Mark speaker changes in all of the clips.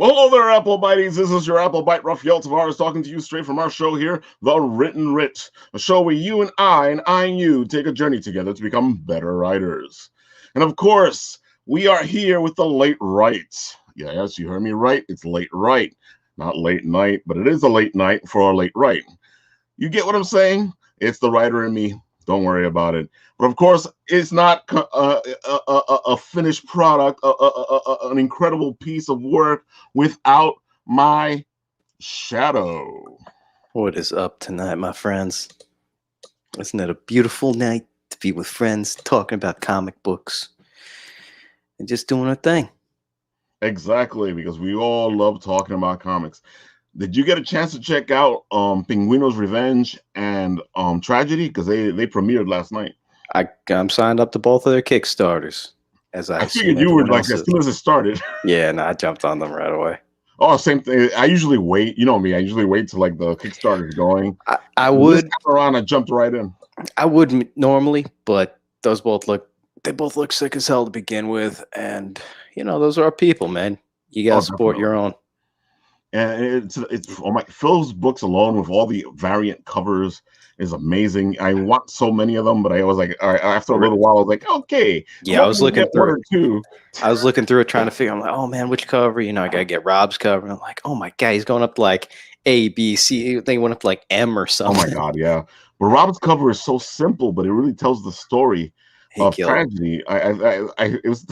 Speaker 1: Well, hello there, Apple Bites. This is your Apple Bite Ralf Tavares talking to you straight from our show here, The Written Writ, a show where you and I and you take a journey together to become better writers. And of course, we are here with the late write. Yes, you heard me right. It's late write, not late night, but it is a late night for a late write. You get what I'm saying? It's the writer in me. Don't worry about it. But of course, it's not a finished product, an incredible piece of work without my shadow.
Speaker 2: What is up tonight, my friends? Isn't it a beautiful night to be with friends, talking about comic books, and just doing our thing?
Speaker 1: Exactly, because we all love talking about comics. Did you get a chance to check out Penguino's Revenge and Tragedy? Because they premiered last night.
Speaker 2: I'm signed up to both of their Kickstarters.
Speaker 1: I figured you were like, as soon as it started.
Speaker 2: Yeah, and I jumped on them right away.
Speaker 1: Oh, same thing. I usually wait. You know me. I usually wait till like the Kickstarter's going.
Speaker 2: I would.
Speaker 1: This time around, I jumped right in.
Speaker 2: I would normally, but they both look sick as hell to begin with, and those are our people, man. You gotta support your own.
Speaker 1: And it's oh my, Phil's books alone with all the variant covers is amazing. I want so many of them, but I was like, all right, after a little while, I was like, okay.
Speaker 2: Yeah, I was looking through I was looking through it, trying to figure. I'm like, oh man, which cover? I gotta get Rob's cover. And I'm like, oh my god, he's going up to like A, B, C. They went up to like M or something.
Speaker 1: Oh my god, yeah. But Rob's cover is so simple, but it really tells the story of Tragedy. It's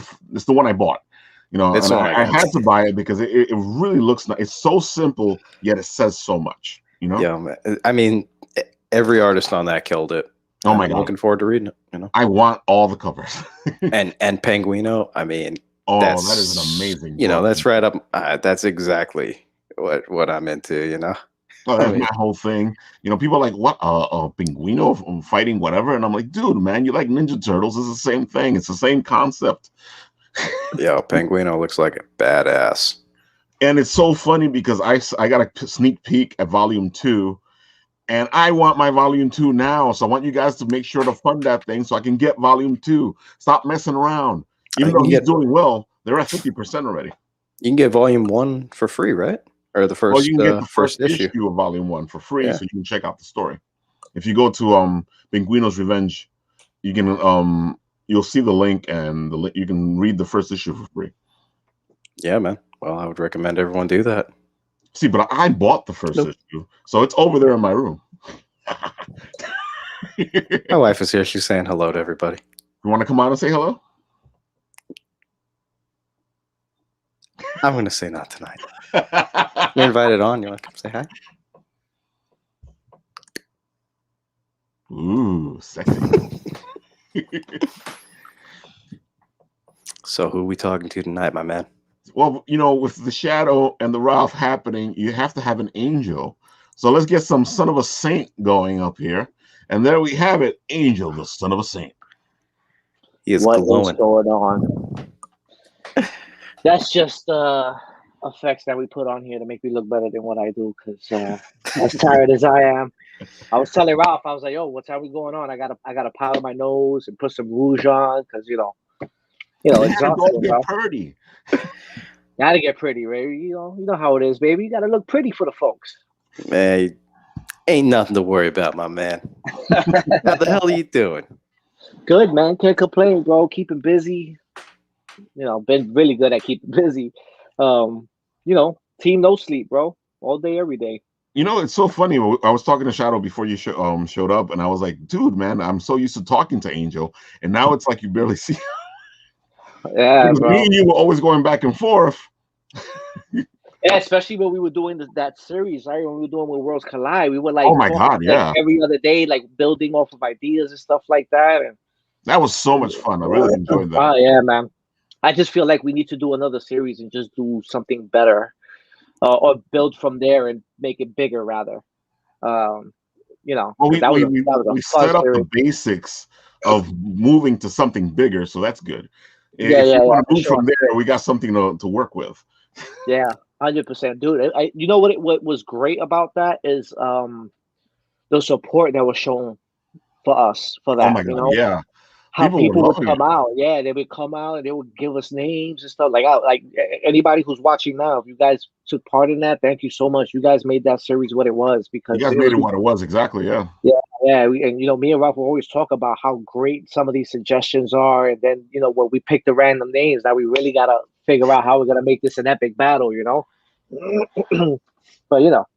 Speaker 1: the one I bought. And I had to buy it because it really looks nice. It's so simple, yet it says so much.
Speaker 2: Yeah, man. I mean, every artist on that killed it.
Speaker 1: Oh my god!
Speaker 2: Looking forward to reading it.
Speaker 1: I want all the covers.
Speaker 2: and Penguino. I mean,
Speaker 1: that is an amazing.
Speaker 2: That's right up. That's exactly what I'm into.
Speaker 1: Oh, that's my whole thing. People are like, what? Penguino fighting whatever, and I'm like, dude, man, you like Ninja Turtles? It's the same thing. It's the same concept.
Speaker 2: Yeah, Penguino looks like a badass.
Speaker 1: And it's so funny because I got a sneak peek at Volume 2, and I want my Volume 2 now. So I want you guys to make sure to fund that thing so I can get Volume 2. Stop messing around. Even though he's doing well, they're at 50% already.
Speaker 2: You can get Volume 1 for free, right? Or the first,
Speaker 1: you can get the first issue of Volume 1 for free, so you can check out the story. If you go to Penguino's Revenge, you can you'll see the link, and you can read the first issue for free.
Speaker 2: Yeah, man. Well, I would recommend everyone do that.
Speaker 1: See, but I bought the first issue, so it's over there in my room.
Speaker 2: My wife is here. She's saying hello to everybody.
Speaker 1: You want to come on and say hello?
Speaker 2: I'm going to say not tonight. You're invited on. You want to come say hi?
Speaker 1: Ooh, sexy.
Speaker 2: So who are we talking to tonight, my man?
Speaker 1: Well, with the Shadow and the Ralf happening, you have to have an angel. So let's get some son of a saint going up here. And there we have it, Angel, the son of a saint.
Speaker 2: He is
Speaker 3: glowing.
Speaker 2: What's
Speaker 3: going on? That's just effects that we put on here to make me look better than what I do, because as tired as I am. I was telling Ralph, I was like, yo, what's we going on? I gotta powder my nose and put some rouge on, because exhausted,
Speaker 1: get pretty.
Speaker 3: Gotta get pretty, right? You know how it is, baby. You gotta look pretty for the folks.
Speaker 2: Man, ain't nothing to worry about, my man. How the hell are you doing?
Speaker 3: Good, man. Can't complain, bro. Keeping busy. Been really good at keeping busy. Team no sleep, bro. All day, every day.
Speaker 1: It's so funny. I was talking to Shadow before you showed up, and I was like, dude, man, I'm so used to talking to Angel, and now it's like you barely see him.
Speaker 3: Yeah, bro.
Speaker 1: Me and you were always going back and forth.
Speaker 3: Yeah, especially when we were doing that series, right? When we were doing When Worlds Collide, we were like,
Speaker 1: oh my god, yeah,
Speaker 3: every other day, like building off of ideas and stuff like that. And
Speaker 1: that was so much fun. I really enjoyed that.
Speaker 3: Oh yeah, man. I just feel like we need to do another series and just do something better, or build from there and make it bigger, rather.
Speaker 1: Well, we set up the basics of moving to something bigger, so that's good. If you want to move from there, we got something to work with.
Speaker 3: Yeah, 100%, dude. You know what was great about that is the support that was shown for us for that.
Speaker 1: Oh my god, yeah.
Speaker 3: how people would
Speaker 1: loving
Speaker 3: come out. Yeah, they would come out and they would give us names and stuff. Like anybody who's watching now, if you guys took part in that, thank you so much. You guys made that series what it was
Speaker 1: You
Speaker 3: because
Speaker 1: guys made it what it was, exactly. Yeah.
Speaker 3: yeah. And me and Ralph will always talk about how great some of these suggestions are, and then when we pick the random names, now we really gotta figure out how we're gonna make this an epic battle. But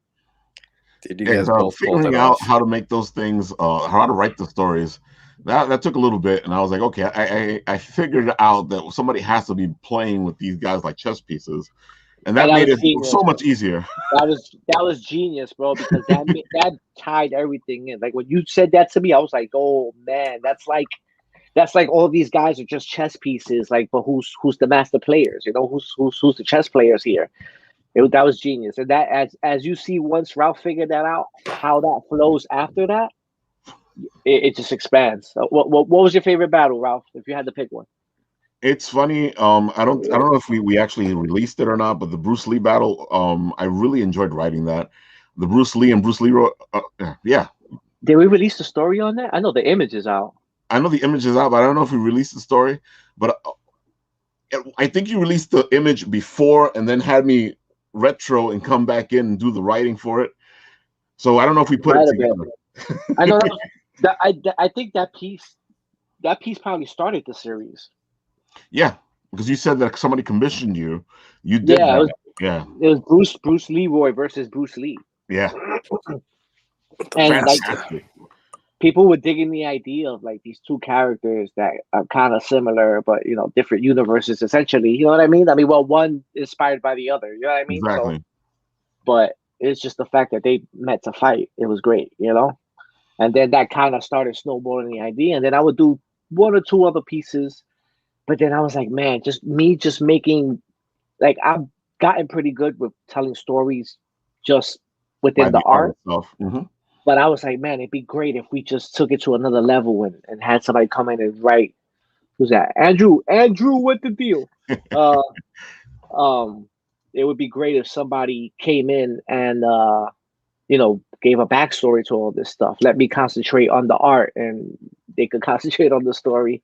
Speaker 2: Dude, you guys both pulled
Speaker 1: figuring
Speaker 2: it
Speaker 1: out
Speaker 2: off.
Speaker 1: how to make those things, how to write the stories, that took a little bit, and I was like, okay, I figured out that somebody has to be playing with these guys like chess pieces, and that made it so much easier.
Speaker 3: That was genius, bro, because that tied everything in. Like when you said that to me, I was like, oh man, that's like all these guys are just chess pieces. Like, but who's the master players? Who's the chess players here? That was genius, and that as you see, once Ralph figured that out, how that flows after that, it just expands. What was your favorite battle, Ralph? If you had to pick one.
Speaker 1: It's funny. I don't know if we actually released it or not, but the Bruce Lee battle, I really enjoyed writing that. The Bruce Lee and Bruce Lee, yeah.
Speaker 3: Did we release the story on that? I know the image is out.
Speaker 1: I know the image is out, but I don't know if we released the story. But I think you released the image before and then had me retro and come back in and do the writing for it. So I don't know if we put it together.
Speaker 3: I know I think that piece probably started the series.
Speaker 1: Yeah, because you said that somebody commissioned you. You did that.
Speaker 3: It was Bruce Leroy versus Bruce Lee.
Speaker 1: Yeah.
Speaker 3: And like people were digging the idea of like these two characters that are kind of similar, but different universes essentially. You know what I mean? Well, one inspired by the other. You know what I mean?
Speaker 1: Exactly.
Speaker 3: But it's just the fact that they met to fight. It was great, And then that kind of started snowballing the idea. And then I would do one or two other pieces. But then I was like, man, just making, like, I've gotten pretty good with telling stories just within the art.
Speaker 1: Mm-hmm.
Speaker 3: But I was like, man, it'd be great if we just took it to another level and had somebody come in and write. Who's that? Andrew, what the deal? It would be great if somebody came in and gave a backstory to all this stuff. Let me concentrate on the art, and they could concentrate on the story.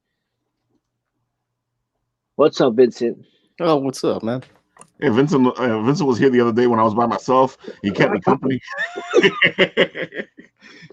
Speaker 3: What's up, Vincent?
Speaker 2: Oh, what's up, man?
Speaker 1: Hey, Vincent was here the other day when I was by myself. He kept me company.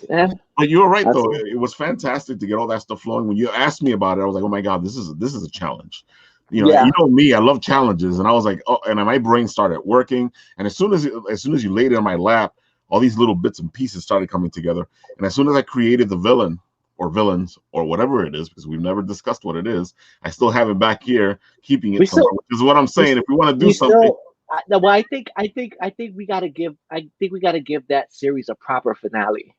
Speaker 3: Yeah.
Speaker 1: But you were right, though. It was fantastic to get all that stuff flowing. When you asked me about it, I was like, oh my God, this is a challenge. You know me, I love challenges. And I was like, oh, and my brain started working. And as soon as you laid it on my lap, all these little bits and pieces started coming together. And as soon as I created the villain or villains or whatever it is, because we've never discussed what it is, I still have it back here, keeping it somewhere, which is what I'm saying. If we want to do something.
Speaker 3: Well, I think we gotta give that series a proper finale,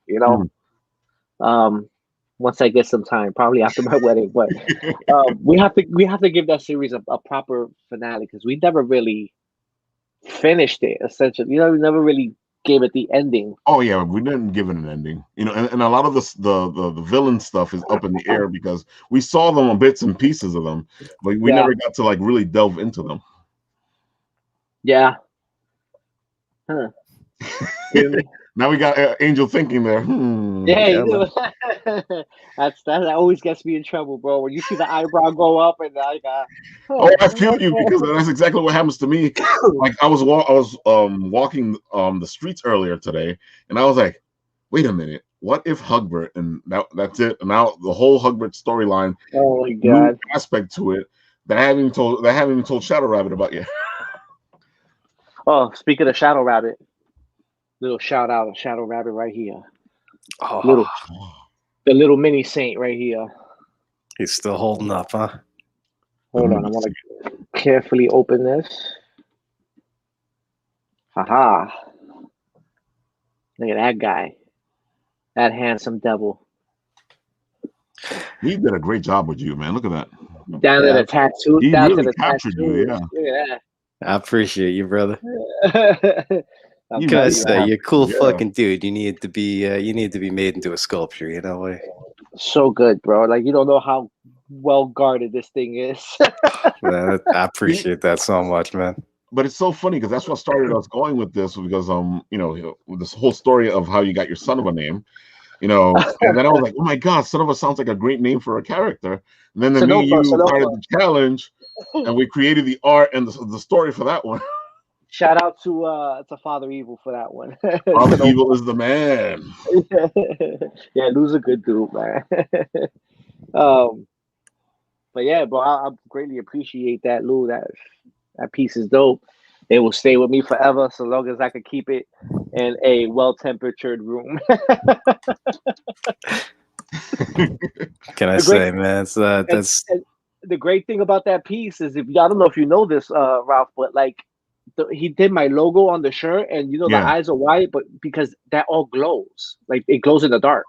Speaker 3: once I get some time, probably after my wedding. But we have to give that series a proper finale because we never really finished it. Essentially, we never really gave it the ending.
Speaker 1: Oh yeah, we didn't give it an ending. And a lot of the villain stuff is up in the air because we saw them on bits and pieces of them, but we never got to like really delve into them.
Speaker 3: Yeah. Huh.
Speaker 1: Now we got Angel thinking there.
Speaker 3: Yeah, that always gets me in trouble, bro. When you see the eyebrow go up and like,
Speaker 1: I feel you because that's exactly what happens to me. Like I was walking the streets earlier today, and I was like, wait a minute, what if Hugbert and that's it? And now the whole Hugbert storyline,
Speaker 3: oh my God,
Speaker 1: aspect to it that I haven't even told ShdaowRabbit about yet.
Speaker 3: Oh, speaking of ShdaowRabbit, little shout out to ShdaowRabbit right here. Oh, the little mini saint right here.
Speaker 2: He's still holding up, huh?
Speaker 3: Hold on, I want to carefully open this. Haha! Look at that guy, that handsome devil.
Speaker 1: He did a great job with you, man. Look at that.
Speaker 3: Down to the tattoo.
Speaker 1: He
Speaker 3: down
Speaker 1: really
Speaker 3: to the
Speaker 1: captured
Speaker 3: tattoo.
Speaker 1: you, yeah.
Speaker 3: Look at that.
Speaker 2: I appreciate you, brother. Can I say you're a cool fucking dude? You need to be made into a sculpture, Like,
Speaker 3: so good, bro. Like you don't know how well guarded this thing is.
Speaker 2: Man, I appreciate that so much, man.
Speaker 1: But it's so funny because that's what started us going with this because with this whole story of how you got your son of a name. you know. And then I was like, oh my God, Son of a sounds like a great name for a character. And then me and you started the challenge, and we created the art and the story for that one.
Speaker 3: Shout out to Father Evil for that one.
Speaker 1: Father Evil is the man.
Speaker 3: Yeah, Lou's a good dude, man. But yeah, bro, I greatly appreciate that, Lou. That piece is dope. It will stay with me forever, so long as I can keep it in a well-temperatured room.
Speaker 2: Can I say, man? That's
Speaker 3: the great thing about that piece is, I don't know if you know this, Ralph, but like he did my logo on the shirt, and the eyes are white, but because that all glows, like it glows in the dark.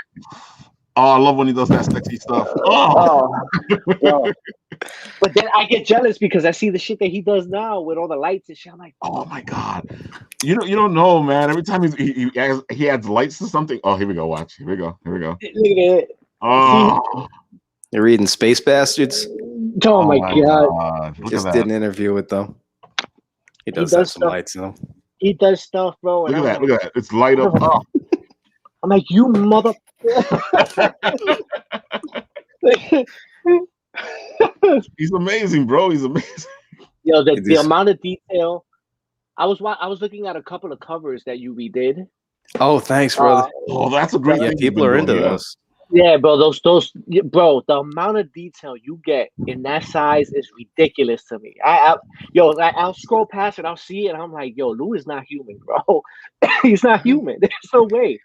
Speaker 1: Oh, I love when he does that sexy stuff.
Speaker 3: But then I get jealous because I see the shit that he does now with all the lights and shit. I'm like,
Speaker 1: oh my God, you don't know, man. Every time he adds lights to something. Oh, here we go. Watch. Here we go.
Speaker 3: Look at it.
Speaker 1: Oh,
Speaker 2: you're reading Space Bastards.
Speaker 3: Oh my God.
Speaker 2: Just did an interview with them. He does have some lights in him.
Speaker 3: He does stuff, bro.
Speaker 1: Look at that. It's light up. Oh.
Speaker 3: I'm like, you mother.
Speaker 1: He's amazing, bro. He's amazing.
Speaker 3: Yo, the amount of detail. I was looking at a couple of covers that you redid.
Speaker 2: Oh, thanks, brother.
Speaker 1: That's a great thing.
Speaker 2: People are into those.
Speaker 3: Yeah, bro. Bro. The amount of detail you get in that size is ridiculous to me. I'll scroll past it. I'll see it. And I'm like, yo, Lou is not human, bro. He's not human. There's no way.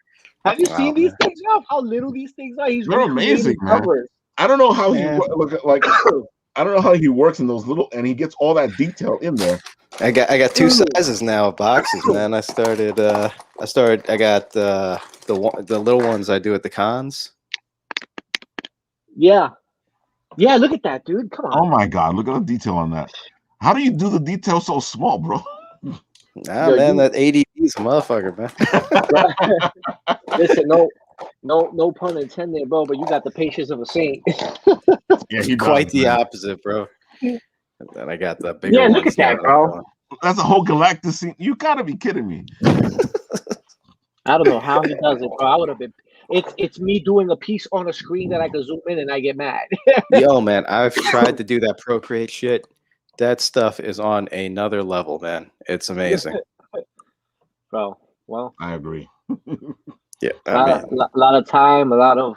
Speaker 3: Have you seen these things, Ralph? How little these things are?
Speaker 1: They're amazing, man. I don't know how he I don't know how he works in those little, and he gets all that detail in there.
Speaker 2: I got two sizes now of boxes, man. I got the little ones I do at the cons.
Speaker 3: Yeah. Look at that, dude. Come on.
Speaker 1: Oh my God, look at the detail on that. How do you do the detail so small, bro?
Speaker 2: Man, that ADD is a motherfucker,
Speaker 3: man. Listen, no pun intended, bro, but you got the patience of a saint.
Speaker 1: Yeah, he
Speaker 2: quite the opposite, bro. And then I got the bigger
Speaker 3: ones. Look at that, bro.
Speaker 1: That's a whole galactic scene. You gotta be kidding me.
Speaker 3: I don't know how he does it, bro. I would have been. It's me doing a piece on a screen that I can zoom in and I get mad.
Speaker 2: Yo, man, I've tried to do that Procreate shit. That stuff is on another level, man. It's amazing.
Speaker 3: Bro, well,
Speaker 1: I agree.
Speaker 2: Yeah,
Speaker 3: a lot of time, a lot of,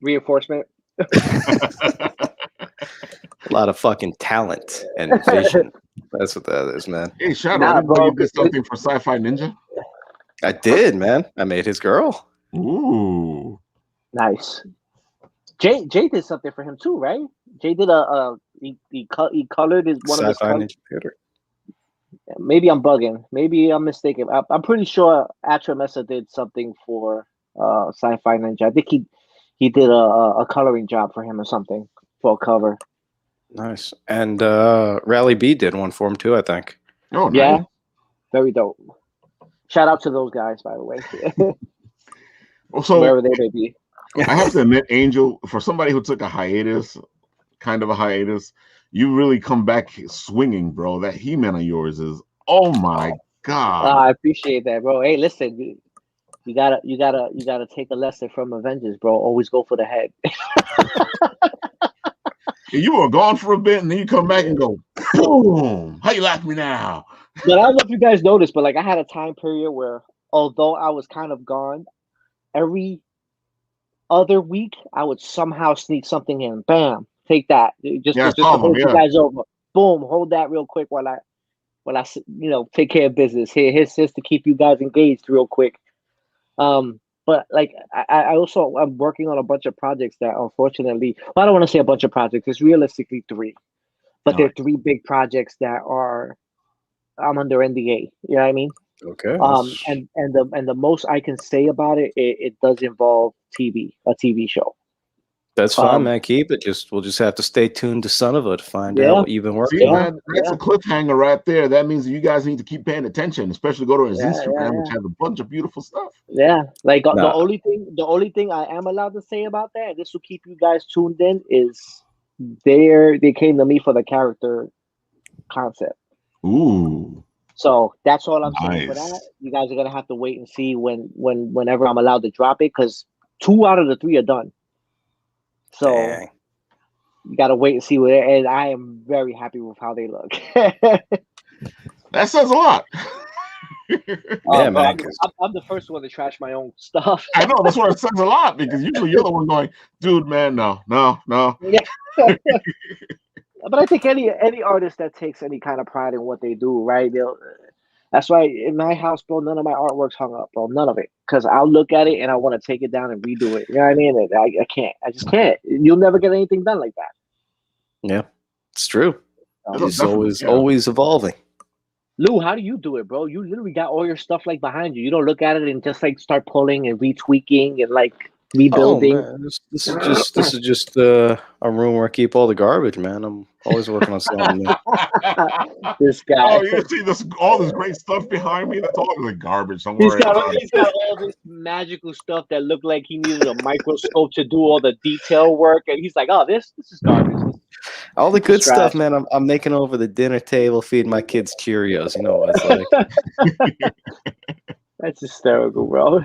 Speaker 3: reinforcement.
Speaker 2: A lot of fucking talent and vision. That's what that is, man.
Speaker 1: Hey, Shadow, bro, you did something for Sci-Fi Ninja?
Speaker 2: I did, man. I made his girl.
Speaker 1: Ooh.
Speaker 3: Nice. Jay did something for him too, right? Jay did he colored one of his
Speaker 2: Sci-Fi Ninja Theater.
Speaker 3: Maybe I'm bugging. Maybe I'm mistaken. I'm pretty sure Atra Mesa did something for Sci-Fi Ninja. I think he did a coloring job for him or something for a cover.
Speaker 2: Nice. And Rally B did one for him too, I think.
Speaker 1: Oh, nice.
Speaker 3: Yeah. Very dope. Shout out to those guys, by the way.
Speaker 1: Also,
Speaker 3: wherever they may be.
Speaker 1: I have to admit, Angel, for somebody who took a hiatus, you really come back swinging, bro. That He-Man of yours is, oh my God.
Speaker 3: I appreciate that, bro. Hey, listen, you gotta take a lesson from Avengers, bro. Always go for the head.
Speaker 1: You were gone for a bit, and then you come back and go, boom! How you like me now?
Speaker 3: But I don't know if you guys noticed, but like I had a time period where, although I was kind of gone, every other week I would somehow sneak something in. Bam, take that. Just to hold you guys over. Boom, hold that real quick while I take care of business. Here's just to keep you guys engaged real quick. But like I'm working on a bunch of projects that unfortunately, well, I don't want to say a bunch of projects. It's realistically 3, but they're 3 big projects that I'm under NDA. You know what I mean?
Speaker 2: Okay.
Speaker 3: And the most I can say about it does involve a TV show.
Speaker 2: That's fine, man. Keep it. We'll just have to stay tuned to Son of It to find out what you've been working on.
Speaker 1: Man, that's a cliffhanger right there. That means that you guys need to keep paying attention, especially go to his Instagram, which has a bunch of beautiful stuff.
Speaker 3: Yeah, like the only thing I am allowed to say about that, and this will keep you guys tuned in, is they came to me for the character concept.
Speaker 1: Ooh.
Speaker 3: So that's all I'm saying for that.
Speaker 1: Nice.
Speaker 3: You guys are gonna have to wait and see whenever I'm allowed to drop it, because 2 out of the 3 are done. So
Speaker 2: Dang.
Speaker 3: you gotta wait and see and I am very happy with how they look.
Speaker 1: That says a lot.
Speaker 2: Yeah, man.
Speaker 3: I'm the first one to trash my own stuff.
Speaker 1: I know, that's why it says a lot, because usually you're the one going, dude, man, no.
Speaker 3: Yeah. But I think any artist that takes any kind of pride in what they do, right? That's why in my house, bro, none of my artwork's hung up, bro. None of it. Because I'll look at it and I want to take it down and redo it. You know what I mean? And I can't. I just can't. You'll never get anything done like that.
Speaker 2: Yeah, it's true. It's
Speaker 1: Definitely,
Speaker 2: always evolving.
Speaker 3: Lou, how do you do it, bro? You literally got all your stuff like behind you. You don't look at it and just like start pulling and retweaking and like rebuilding.
Speaker 2: Oh man, this is just a room where I keep all the garbage, man. I'm always working on something new.
Speaker 3: This guy.
Speaker 1: Oh, you see all this great stuff behind me? That's all the garbage somewhere.
Speaker 3: He's got all this magical stuff that looked like he needed a microscope to do all the detail work, and he's like, "Oh, this is garbage."
Speaker 2: All the good stuff, man. I'm making over the dinner table, feeding my kids Cheerios. You know what it's like.
Speaker 3: That's hysterical, bro.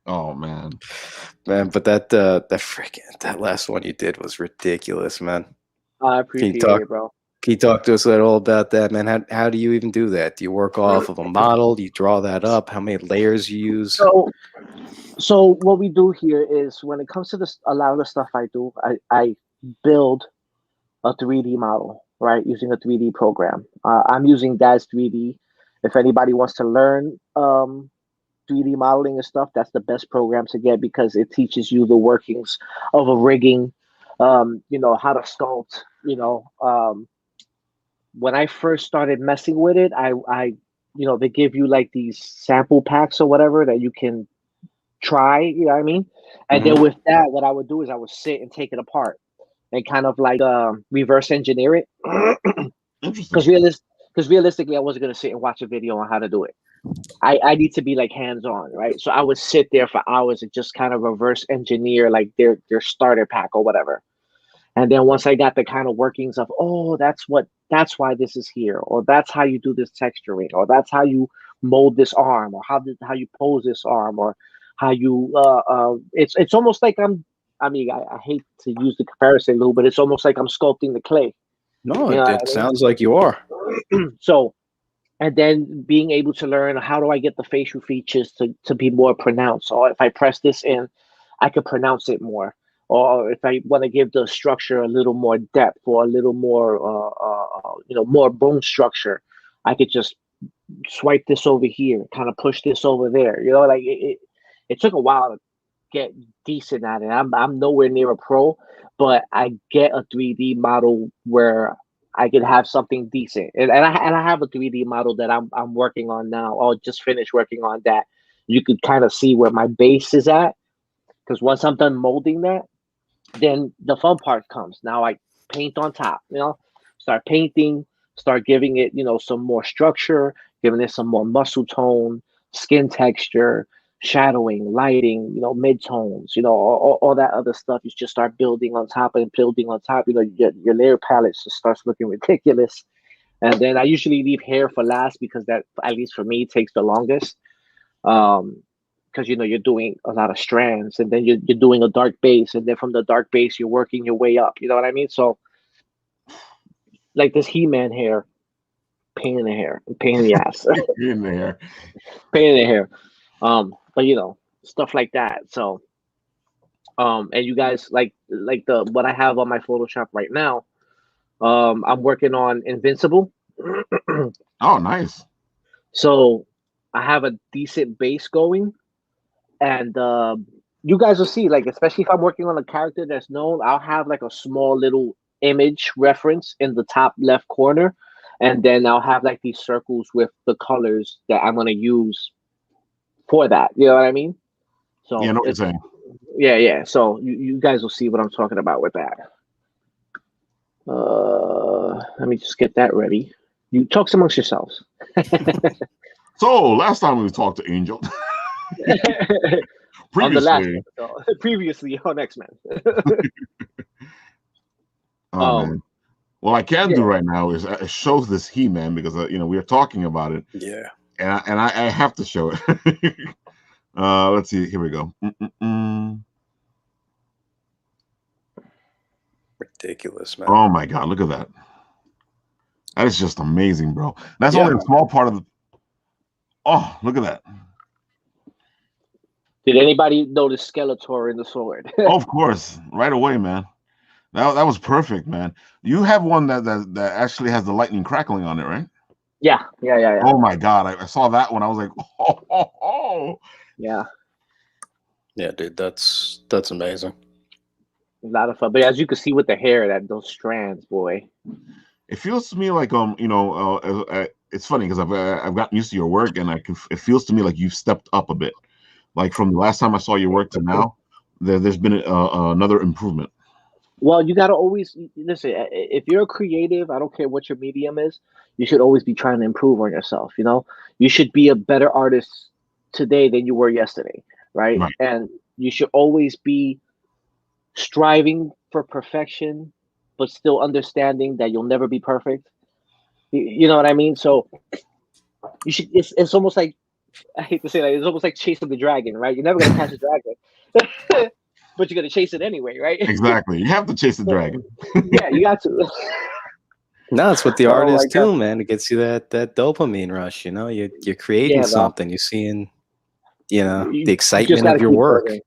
Speaker 1: Oh man,
Speaker 2: but that last one you did was ridiculous, man.
Speaker 3: I appreciate it, bro.
Speaker 2: Can you talk to us at all about that, man? How do you even do that? Do you work off of a model? Do you draw that up? How many layers you use?
Speaker 3: So what we do here is, when it comes to a lot of the stuff I do, I build a 3D model, right, using a 3D program. I'm using Daz 3D. If anybody wants to learn 3D modeling and stuff, that's the best program to get, because it teaches you the workings of a rigging, how to sculpt, when I first started messing with it, I they give you like these sample packs or whatever that you can try, you know what I mean? And then with that, what I would do is I would sit and take it apart and kind of like reverse engineer it. Because realistically, I wasn't going to sit and watch a video on how to do it. I need to be like hands-on, right? So I would sit there for hours and just kind of reverse engineer like their starter pack or whatever. And then once I got the kind of workings of, oh, that's why this is here, or that's how you do this texturing, or that's how you mold this arm, or how you pose this arm, or how you it's almost like I hate to use the comparison, Lou, but it's almost like I'm sculpting the clay.
Speaker 2: No, it sounds like you are.
Speaker 3: So, and then being able to learn, how do I get the facial features to be more pronounced? Or if I press this in, I could pronounce it more. Or if I want to give the structure a little more depth, or a little more, more bone structure, I could just swipe this over here, kind of push this over there. Like it took a while to get decent at it. I'm nowhere near a pro, but I get a 3D model where I could have something decent, and I have a 3D model that I'm working on now. Or just finished working on that. You could kind of see where my base is at, because once I'm done molding that, then the fun part comes. Now I paint on top, start painting, start giving it, some more structure, giving it some more muscle tone, skin texture, shadowing, lighting, mid-tones, all that other stuff. You just start building on top and building on top. Your layer palette just starts looking ridiculous. And then I usually leave hair for last, because that, at least for me, takes the longest. Because you're doing a lot of strands, and then you're doing a dark base, and then from the dark base you're working your way up. You know what I mean? So, like this He-Man hair, pain in the hair, pain in the ass,
Speaker 1: in the hair,
Speaker 3: pain in the hair. But stuff like that. So, and you guys like what I have on my Photoshop right now. I'm working on Invincible.
Speaker 1: Oh, nice.
Speaker 3: So I have a decent base going. And you guys will see, like, especially if I'm working on a character that's known, I'll have like a small little image reference in the top left corner. And then I'll have like these circles with the colors that I'm going to use for that. You know what I mean? So,
Speaker 1: yeah, I know what you're saying.
Speaker 3: Yeah. So you guys will see what I'm talking about with that. Let me just get that ready. You talk amongst yourselves.
Speaker 1: So last time we talked to Angel.
Speaker 3: Previously on X-Men.
Speaker 1: Oh man. What I can do right now is show this He-Man because we are talking about it.
Speaker 2: Yeah.
Speaker 1: And I have to show it. Let's see. Here we go.
Speaker 2: Ridiculous, man.
Speaker 1: Oh my God! Look at that. That is just amazing, bro. That's
Speaker 2: Yeah.
Speaker 1: only a small part of the. Oh, look at that.
Speaker 3: Did anybody notice Skeletor in the sword?
Speaker 1: Oh, of course, right away, man. That was perfect, man. You have one that actually has the lightning crackling on it, right?
Speaker 3: Yeah.
Speaker 1: Oh my God, I saw that one. I was like, oh.
Speaker 3: Yeah.
Speaker 2: Yeah, dude, that's amazing.
Speaker 3: A lot of fun. But as you can see with the hair, those strands, boy.
Speaker 1: It feels to me like it's funny because I've gotten used to your work, and it feels to me like you've stepped up a bit. Like from the last time I saw your work to now, there's been another improvement.
Speaker 3: Well, you got to always listen. If you're a creative, I don't care what your medium is, you should always be trying to improve on yourself. You should be a better artist today than you were yesterday, right? And you should always be striving for perfection, but still understanding that you'll never be perfect. You know what I mean? So you should. It's almost like, I hate to say that, it's almost like chasing the dragon, right? You're never gonna catch a dragon. But you're gonna chase it anyway, right?
Speaker 1: Exactly. You have to chase the dragon.
Speaker 3: Yeah, you got to.
Speaker 2: No, that's what the art is too, man. It gets you that dopamine rush. You're creating something. You're seeing, the excitement of your work.
Speaker 3: Building.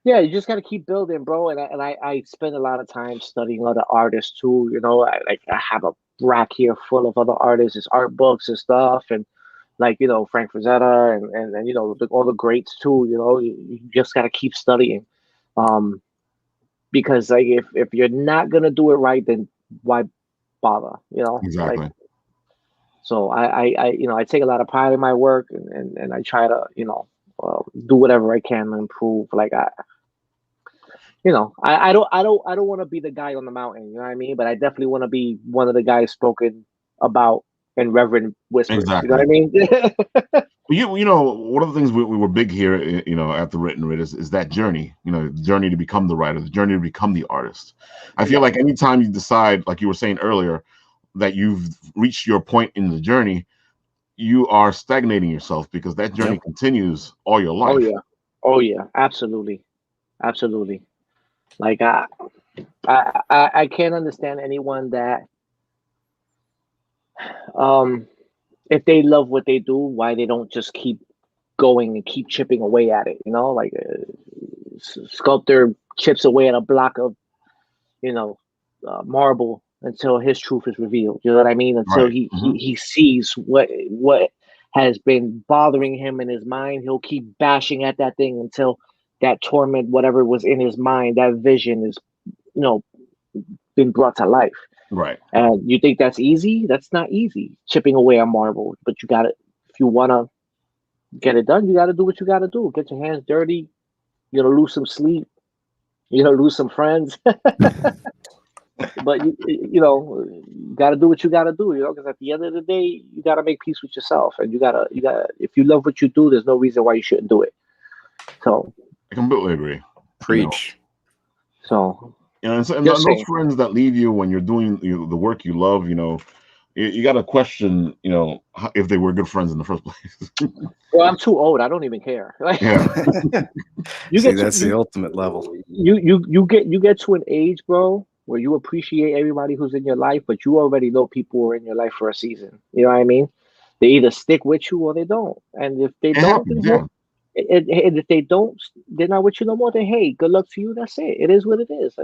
Speaker 3: Yeah, you just gotta keep building, bro. And I spend a lot of time studying other artists too. I have a rack here full of other artists, it's art books and stuff, and Frank Frazetta and all the greats too. You just gotta keep studying. Because if you're not gonna do it right, then why bother?
Speaker 1: Exactly.
Speaker 3: So I take a lot of pride in my work, and I try to do whatever I can to improve. I don't want to be the guy on the mountain, you know what I mean? But I definitely want to be one of the guys spoken about in reverent whispers.
Speaker 1: Exactly.
Speaker 3: You know what I mean?
Speaker 1: One of the things we were big here, at the Written Writ is that journey, the journey to become the writer, the journey to become the artist. I feel like anytime you decide, like you were saying earlier, that you've reached your point in the journey, you are stagnating yourself because that journey continues all your life.
Speaker 3: Oh yeah, absolutely. Like I can't understand anyone that if they love what they do, why they don't just keep going and keep chipping away at it. Like a sculptor chips away at a block of marble until his truth is revealed. You know what I mean? Until he sees what has been bothering him in his mind. He'll keep bashing at that thing until that torment, whatever was in his mind, that vision is been brought to life.
Speaker 1: Right.
Speaker 3: And you think that's easy? That's not easy, chipping away on marble. But you got to, if you want to get it done, you got to do what you got to do. Get your hands dirty. Lose some sleep. Lose some friends. But you got to do what you got to do. Because at the end of the day, you got to make peace with yourself, and you gotta. If you love what you do, there's no reason why you shouldn't do it. So
Speaker 1: I completely agree.
Speaker 2: Preach.
Speaker 3: So.
Speaker 1: And those friends that leave you when you're doing the work you love, you got to question, if they were good friends in the first place.
Speaker 3: Well, I'm too old. I don't even care.
Speaker 2: That's the ultimate level.
Speaker 3: You get to an age, bro, where you appreciate everybody who's in your life, but you already know people who are in your life for a season. You know what I mean? They either stick with you or they don't. And if they don't, and if they don't, they're not with you no more. Then hey, good luck to you. That's it. It is what it is.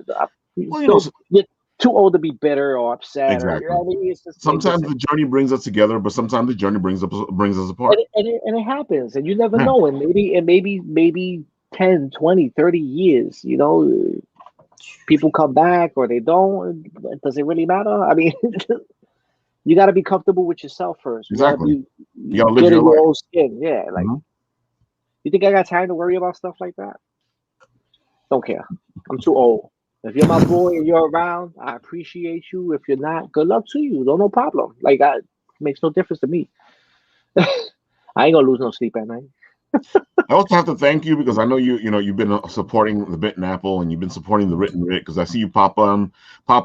Speaker 3: You're too old to be bitter or upset.
Speaker 1: Exactly.
Speaker 3: Or, it's just
Speaker 1: sometimes the journey brings us together, but sometimes the journey brings us apart.
Speaker 3: And it happens, and you never know. And maybe 10, 20, 30 years, people come back or they don't. Does it really matter? I mean, you got to be comfortable with yourself first.
Speaker 1: Exactly.
Speaker 3: You got to get in your own skin. Yeah, you think I got time to worry about stuff like that? Don't care. I'm too old. If you're my boy and you're around, I appreciate you. If you're not, good luck to you. No problem. It makes no difference to me. I ain't gonna lose no sleep at night.
Speaker 1: I also have to thank you because I know you've been supporting the Bit and Apple, and you've been supporting the Written Writ, because I see you pop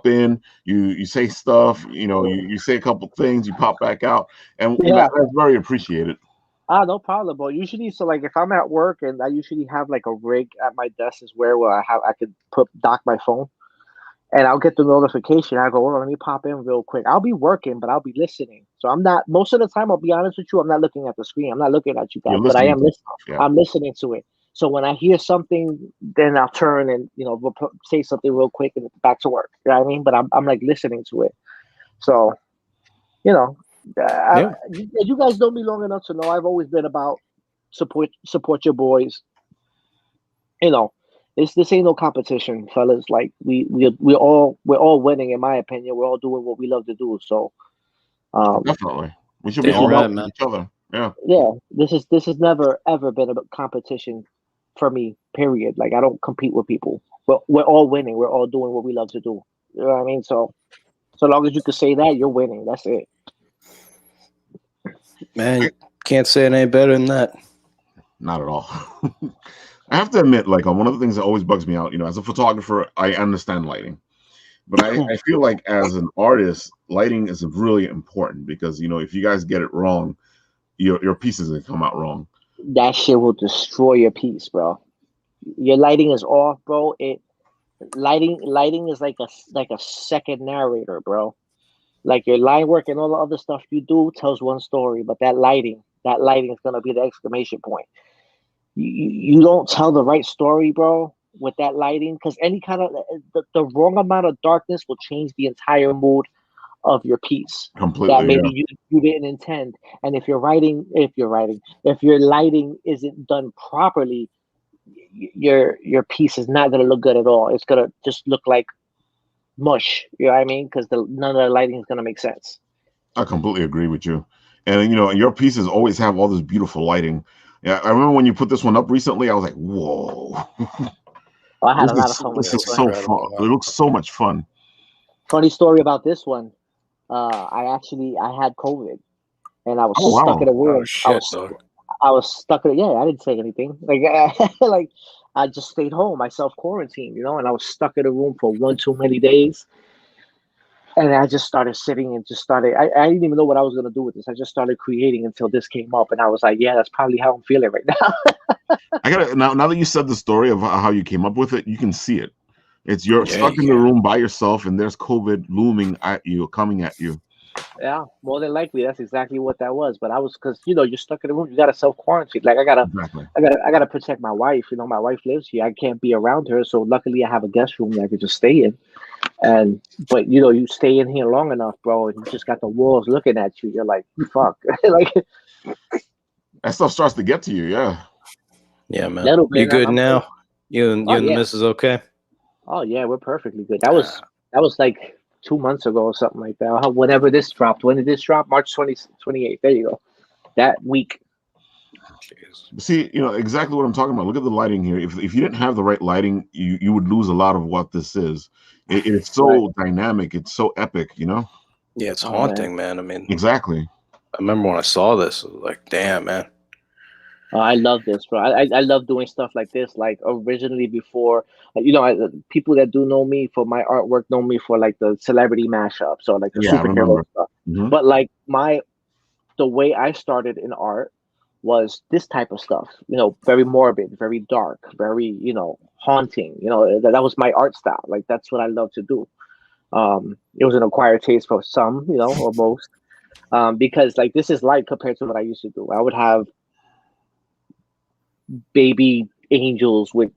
Speaker 1: in, you say stuff, you say a couple things, you pop back out, and
Speaker 3: Yeah.
Speaker 1: that's very appreciated.
Speaker 3: No problem. But usually, so like if I'm at work and I usually have like a rig at my desk is where I could dock my phone, and I'll get the notification. I go, well, let me pop in real quick. I'll be working, but I'll be listening. So I'm not, most of the time, I'll be honest with you, I'm not looking at the screen. I'm not looking at you guys,
Speaker 1: You're
Speaker 3: but I
Speaker 1: listening
Speaker 3: am
Speaker 1: to
Speaker 3: listening.
Speaker 1: stuff, yeah.
Speaker 3: I'm listening to it. So when I hear something, then I'll turn and, say something real quick and back to work. You know what I mean? But I'm like listening to it. So, you guys know me long enough to know I've always been about support your boys. This ain't no competition, fellas. Like we're all winning, in my opinion. We're all doing what we love to do. So
Speaker 1: definitely, we should be
Speaker 2: Damn right,
Speaker 1: supporting each other.
Speaker 3: Yeah, this is never ever been a competition for me. Period. Like I don't compete with people. We're all winning. We're all doing what we love to do. You know what I mean? So long as you can say that, you're winning. That's it.
Speaker 2: Man, you can't say it ain't better than that.
Speaker 1: Not at all. I have to admit, like, one of the things that always bugs me out, as a photographer, I understand lighting, but I feel like as an artist, lighting is really important, because if you guys get it wrong, your pieces will come out wrong.
Speaker 3: That shit will destroy your piece, bro. Your lighting is off, bro. Lighting is like a second narrator, bro. Like your line work and all the other stuff you do tells one story, but that lighting is gonna be the exclamation point. You don't tell the right story, bro, with that lighting, because any kind of the wrong amount of darkness will change the entire mood of your piece
Speaker 1: Completely,
Speaker 3: that maybe you didn't intend. And if your lighting isn't done properly, your piece is not gonna look good at all. It's gonna just look like mush. You know what I mean? Because none of the lighting is gonna make sense.
Speaker 1: I completely agree with you. And your pieces always have all this beautiful lighting. Yeah, I remember when you put this one up recently, I was like, whoa.
Speaker 3: I had a lot of fun with
Speaker 1: this
Speaker 3: this
Speaker 1: is so
Speaker 3: one.
Speaker 1: fun. It looks so much fun.
Speaker 3: Funny story about this one. I had COVID, and I was stuck in a room.
Speaker 2: Oh, shit,
Speaker 3: I was stuck in. Yeah, I didn't say anything. Like I just stayed home. I self quarantined, and I was stuck in a room for one too many days. And I just started sitting and I didn't even know what I was gonna do with this. I just started creating until this came up, and I was like, yeah, that's probably how I'm feeling right now.
Speaker 1: I gotta now that you said the story of how you came up with it, you can see it. You're stuck in the room by yourself, and there's COVID looming at you, coming at you.
Speaker 3: Yeah, more than likely, that's exactly what that was. But I was, because you're stuck in the room. You gotta self quarantine. Like I gotta protect my wife. My wife lives here. I can't be around her. So luckily, I have a guest room that I could just stay in. But you stay in here long enough, bro, and you just got the walls looking at you. You're like, fuck. Like
Speaker 1: that stuff starts to get to you.
Speaker 2: Yeah, man. You good now? You and the missus okay?
Speaker 3: Oh yeah, we're perfectly good. That was like 2 months ago or something like that. Whenever this dropped. When did this drop? March 28th. There you go. That week.
Speaker 1: See, exactly what I'm talking about. Look at the lighting here. If you didn't have the right lighting, you would lose a lot of what this is. It's so dynamic. It's so epic.
Speaker 2: Yeah, it's haunting, man. I mean,
Speaker 1: exactly.
Speaker 2: I remember when I saw this, I was like, damn, man.
Speaker 3: I love this, bro. I love doing stuff like this. Like originally before, people that do know me for my artwork know me for like the celebrity mashups or like the superhero stuff.
Speaker 1: Mm-hmm.
Speaker 3: But like the way I started in art was this type of stuff. Very morbid, very dark, very haunting. That was my art style. Like that's what I love to do. It was an acquired taste for some, or most, because like this is light compared to what I used to do. I would have baby angels with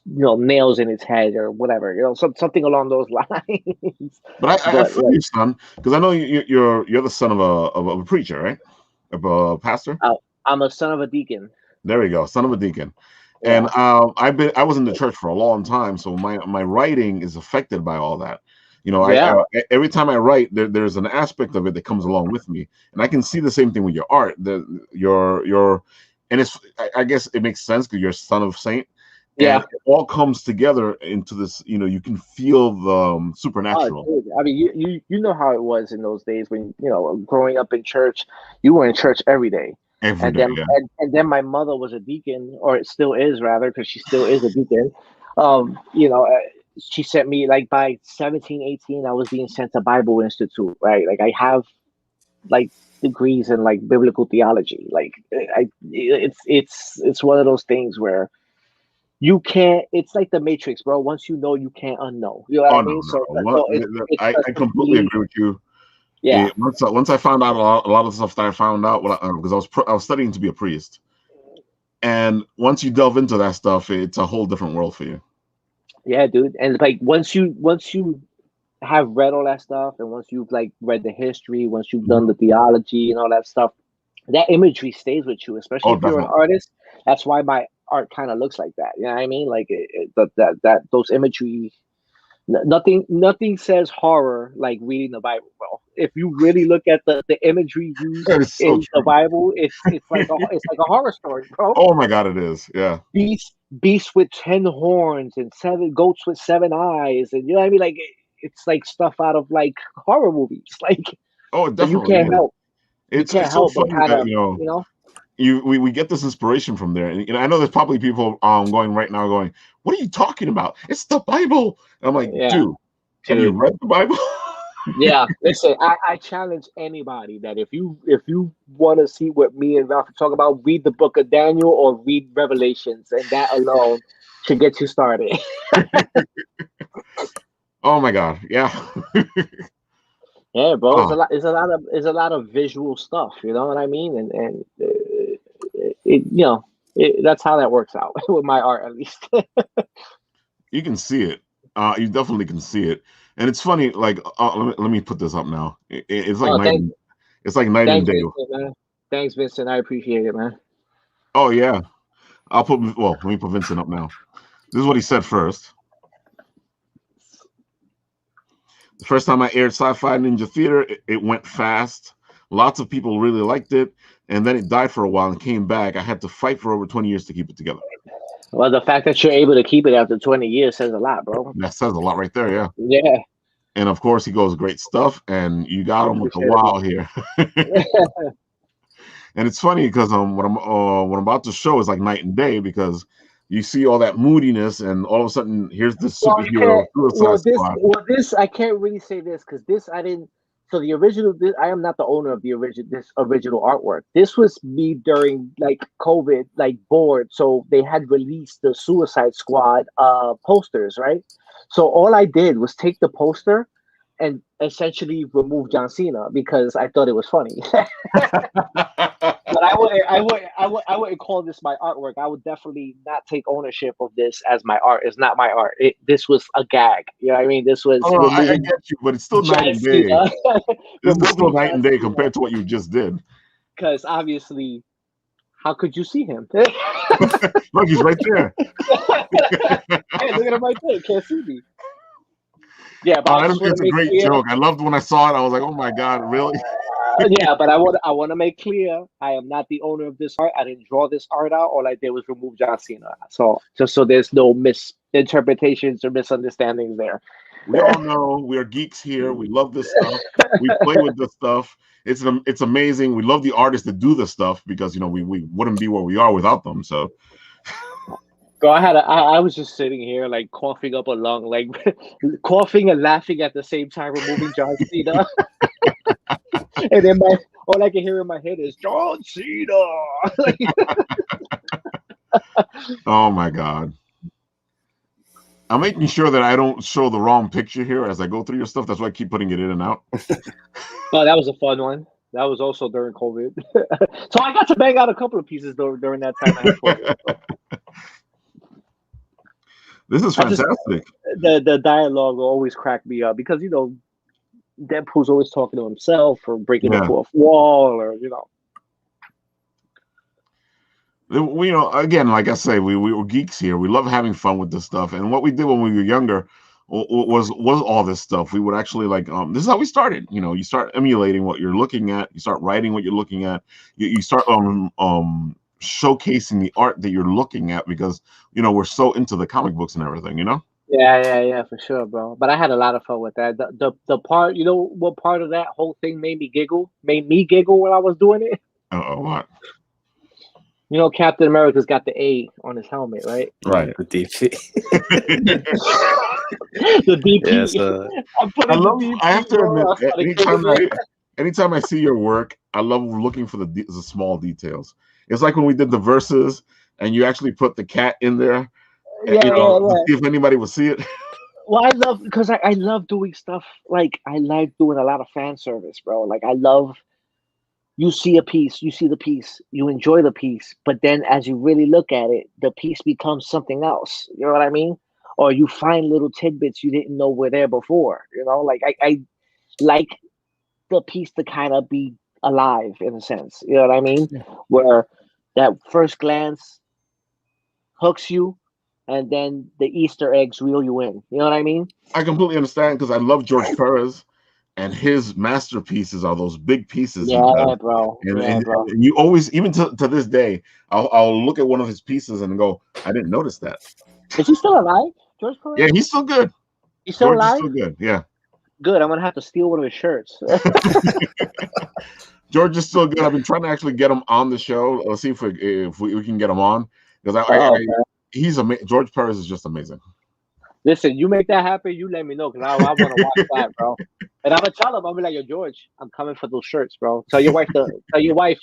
Speaker 3: nails in its head or whatever, something along those lines.
Speaker 1: But I feel you, son, because I know you're the son of a preacher, right? Of a pastor.
Speaker 3: I'm a son of a deacon.
Speaker 1: There we go, son of a deacon. Yeah. And I was in the church for a long time, so my writing is affected by all that. Every time I write, there's an aspect of it that comes along with me, and I can see the same thing with your art. And I guess it makes sense because you're son of saint.
Speaker 3: Yeah,
Speaker 1: and it all comes together into this. You can feel the supernatural.
Speaker 3: Oh, I mean, you know how it was in those days when growing up in church, you were in church every day.
Speaker 1: Every
Speaker 3: and
Speaker 1: day,
Speaker 3: then
Speaker 1: yeah.
Speaker 3: and then my mother was a deacon, or it still is rather, because she still is a deacon. She sent me, like, by 17, 18, I was being sent to Bible Institute, right? Like, I have like degrees in like biblical theology. Like, it's one of those things where you can't. It's like the Matrix, bro. Once you know, you can't unknow. You know what
Speaker 1: Oh
Speaker 3: I
Speaker 1: no,
Speaker 3: mean?
Speaker 1: no.
Speaker 3: So it's
Speaker 1: I
Speaker 3: a
Speaker 1: completely
Speaker 3: complete,
Speaker 1: agree with you.
Speaker 3: yeah.
Speaker 1: Once I found out a lot of the stuff that I found out, because I was studying to be a priest, and once you delve into that stuff, it's a whole different world for you.
Speaker 3: Yeah, dude. And like once you have read all that stuff, and once you've like read the history, once you've done the theology and all that stuff, that imagery stays with you, especially
Speaker 1: Oh,
Speaker 3: if you're an
Speaker 1: definitely.
Speaker 3: artist. That's why my art kind of looks like that. You know what I mean? Like that those imagery. Nothing says horror like reading the Bible, bro. If you really look at the imagery used
Speaker 1: That is so
Speaker 3: in the
Speaker 1: true.
Speaker 3: Bible, it's like a horror story, bro.
Speaker 1: Oh my God, it is. Yeah.
Speaker 3: Beasts with 10 horns and 7 goats with 7 eyes, and you know what I mean. Like, it's like stuff out of like horror movies, like.
Speaker 1: Oh, it
Speaker 3: But you
Speaker 1: definitely
Speaker 3: can't
Speaker 1: is.
Speaker 3: help. You can't
Speaker 1: It's so
Speaker 3: help but
Speaker 1: funny
Speaker 3: kind
Speaker 1: that
Speaker 3: of, you know.
Speaker 1: we get this inspiration from there, and I know there's probably people going right now going, "What are you talking about? It's the Bible." And I'm like,
Speaker 3: Yeah,
Speaker 1: dude, have you
Speaker 3: dude.
Speaker 1: read the Bible?
Speaker 3: Yeah, listen, I challenge anybody that if you want to see what me and Ralph talk about, read the book of Daniel or read Revelations, and that alone should get you started.
Speaker 1: Oh my God, yeah.
Speaker 3: Yeah, bro, it's
Speaker 1: Oh,
Speaker 3: a lot. It's a lot of visual stuff. You know what I mean? And that's how that works out with my art, at least.
Speaker 1: you can see it. You definitely can see it, and it's funny. Like, let me put this up now. It's like
Speaker 3: Oh,
Speaker 1: it's like night and
Speaker 3: thanks,
Speaker 1: day.
Speaker 3: Vincent, man. Thanks, Vincent. I appreciate it, man.
Speaker 1: Oh yeah, let me put Vincent up now. This is what he said first. The first time I aired Sci-Fi Ninja Theater, it went fast. Lots of people really liked it, and then it died for a while and came back. I had to fight for over 20 years to keep it together.
Speaker 3: Well, the fact that you're able to keep it after 20 years says a lot, bro.
Speaker 1: That says a lot right there, yeah.
Speaker 3: Yeah,
Speaker 1: And of course, he goes, great stuff, and you got
Speaker 3: I
Speaker 1: him with the
Speaker 3: appreciate it,
Speaker 1: wow
Speaker 3: bro.
Speaker 1: here. And it's funny because what I'm about to show is like night and day, because you see all that moodiness, and all of a sudden here's this
Speaker 3: Well, you can't.
Speaker 1: superhero Suicide Squad.
Speaker 3: This I can't really say this because this I didn't. So the original, I am not the owner of this original artwork. This was me during like COVID, like bored. So they had released the Suicide Squad posters, right? So all I did was take the poster and essentially remove John Cena because I thought it was funny. But I wouldn't call this my artwork. I would definitely not take ownership of this as my art. It's not my art. This was a gag. You know what I mean? This was
Speaker 1: Oh, I
Speaker 3: removing
Speaker 1: get you, but it's still night
Speaker 3: John
Speaker 1: and day.
Speaker 3: Cena.
Speaker 1: This is still
Speaker 3: Removing
Speaker 1: night
Speaker 3: John
Speaker 1: and day
Speaker 3: Cena.
Speaker 1: compared to what you just did.
Speaker 3: Because obviously, how could you see him?
Speaker 1: Look, he's right there.
Speaker 3: Hey, look at him right there. Can't see me. Yeah, but I just want
Speaker 1: It's
Speaker 3: to
Speaker 1: a
Speaker 3: make
Speaker 1: great
Speaker 3: clear.
Speaker 1: joke. I loved when I saw it. I was like, oh my God, really?
Speaker 3: Yeah, but I want to make clear I am not the owner of this art. I didn't draw this art out. All I did was remove John Cena. So just so there's no misinterpretations or misunderstandings there.
Speaker 1: We all know we are geeks here. We love this stuff. We play with this stuff. It's amazing. We love the artists that do this stuff because we wouldn't be where we are without them. So
Speaker 3: Bro, I was just sitting here like coughing up a lung, like coughing and laughing at the same time, removing John Cena. And then all I can hear in my head is John Cena. Like,
Speaker 1: oh my God. I'm making sure that I don't show the wrong picture here as I go through your stuff. That's why I keep putting it in and out.
Speaker 3: oh, that was a fun one. That was also during COVID. So I got to bang out a couple of pieces during that time I had COVID. So.
Speaker 1: This is fantastic.
Speaker 3: The dialogue will always crack me up because Deadpool's always talking to himself or breaking the fourth wall, or
Speaker 1: again, like I say, we were geeks here. We love having fun with this stuff, and what we did when we were younger was all this stuff. We would actually this is how we started. You start emulating what you're looking at. You start writing what you're looking at. You start showcasing the art that you're looking at because we're so into the comic books and everything.
Speaker 3: Yeah, for sure, bro. But I had a lot of fun with that. The part, what part of that whole thing made me giggle when I was doing it?
Speaker 1: What?
Speaker 3: You know, Captain America's got the A on his helmet, right?
Speaker 1: Right.
Speaker 2: The DP.
Speaker 3: The DP.
Speaker 2: Yes,
Speaker 1: I love. I have to admit,
Speaker 3: admit,
Speaker 1: anytime I see your work, I love looking for the small details. It's like when we did the verses, and you actually put the cat in there, to see if anybody would see it.
Speaker 3: Well, I love because I love doing stuff like I like doing a lot of fan service, bro. Like I love you see a piece, you see the piece, you enjoy the piece, but then as you really look at it, the piece becomes something else. You know what I mean? Or you find little tidbits you didn't know were there before. You know, like I like the piece to kind of be alive in a sense. You know what I mean? Where that first glance hooks you, and then the Easter eggs reel you in. You know what I mean?
Speaker 1: I completely understand because I love George Perez, and his masterpieces are those big pieces.
Speaker 3: Yeah, bro.
Speaker 1: And you always, even to this day, I'll look at one of his pieces and go, I didn't notice that.
Speaker 3: Is he still alive, George Perez?
Speaker 1: Yeah, he's still good.
Speaker 3: He's still alive?
Speaker 1: Is still good. Yeah.
Speaker 3: Good. I'm gonna have to steal one of his shirts.
Speaker 1: George is still good. I've been trying to actually get him on the show. Let's see if we can get him on because he's amazing. George Perez is just amazing.
Speaker 3: Listen, you make that happen, you let me know because I want to watch that, bro. And I'm gonna tell him, I'll be like, yo, George, I'm coming for those shirts, bro. Tell your wife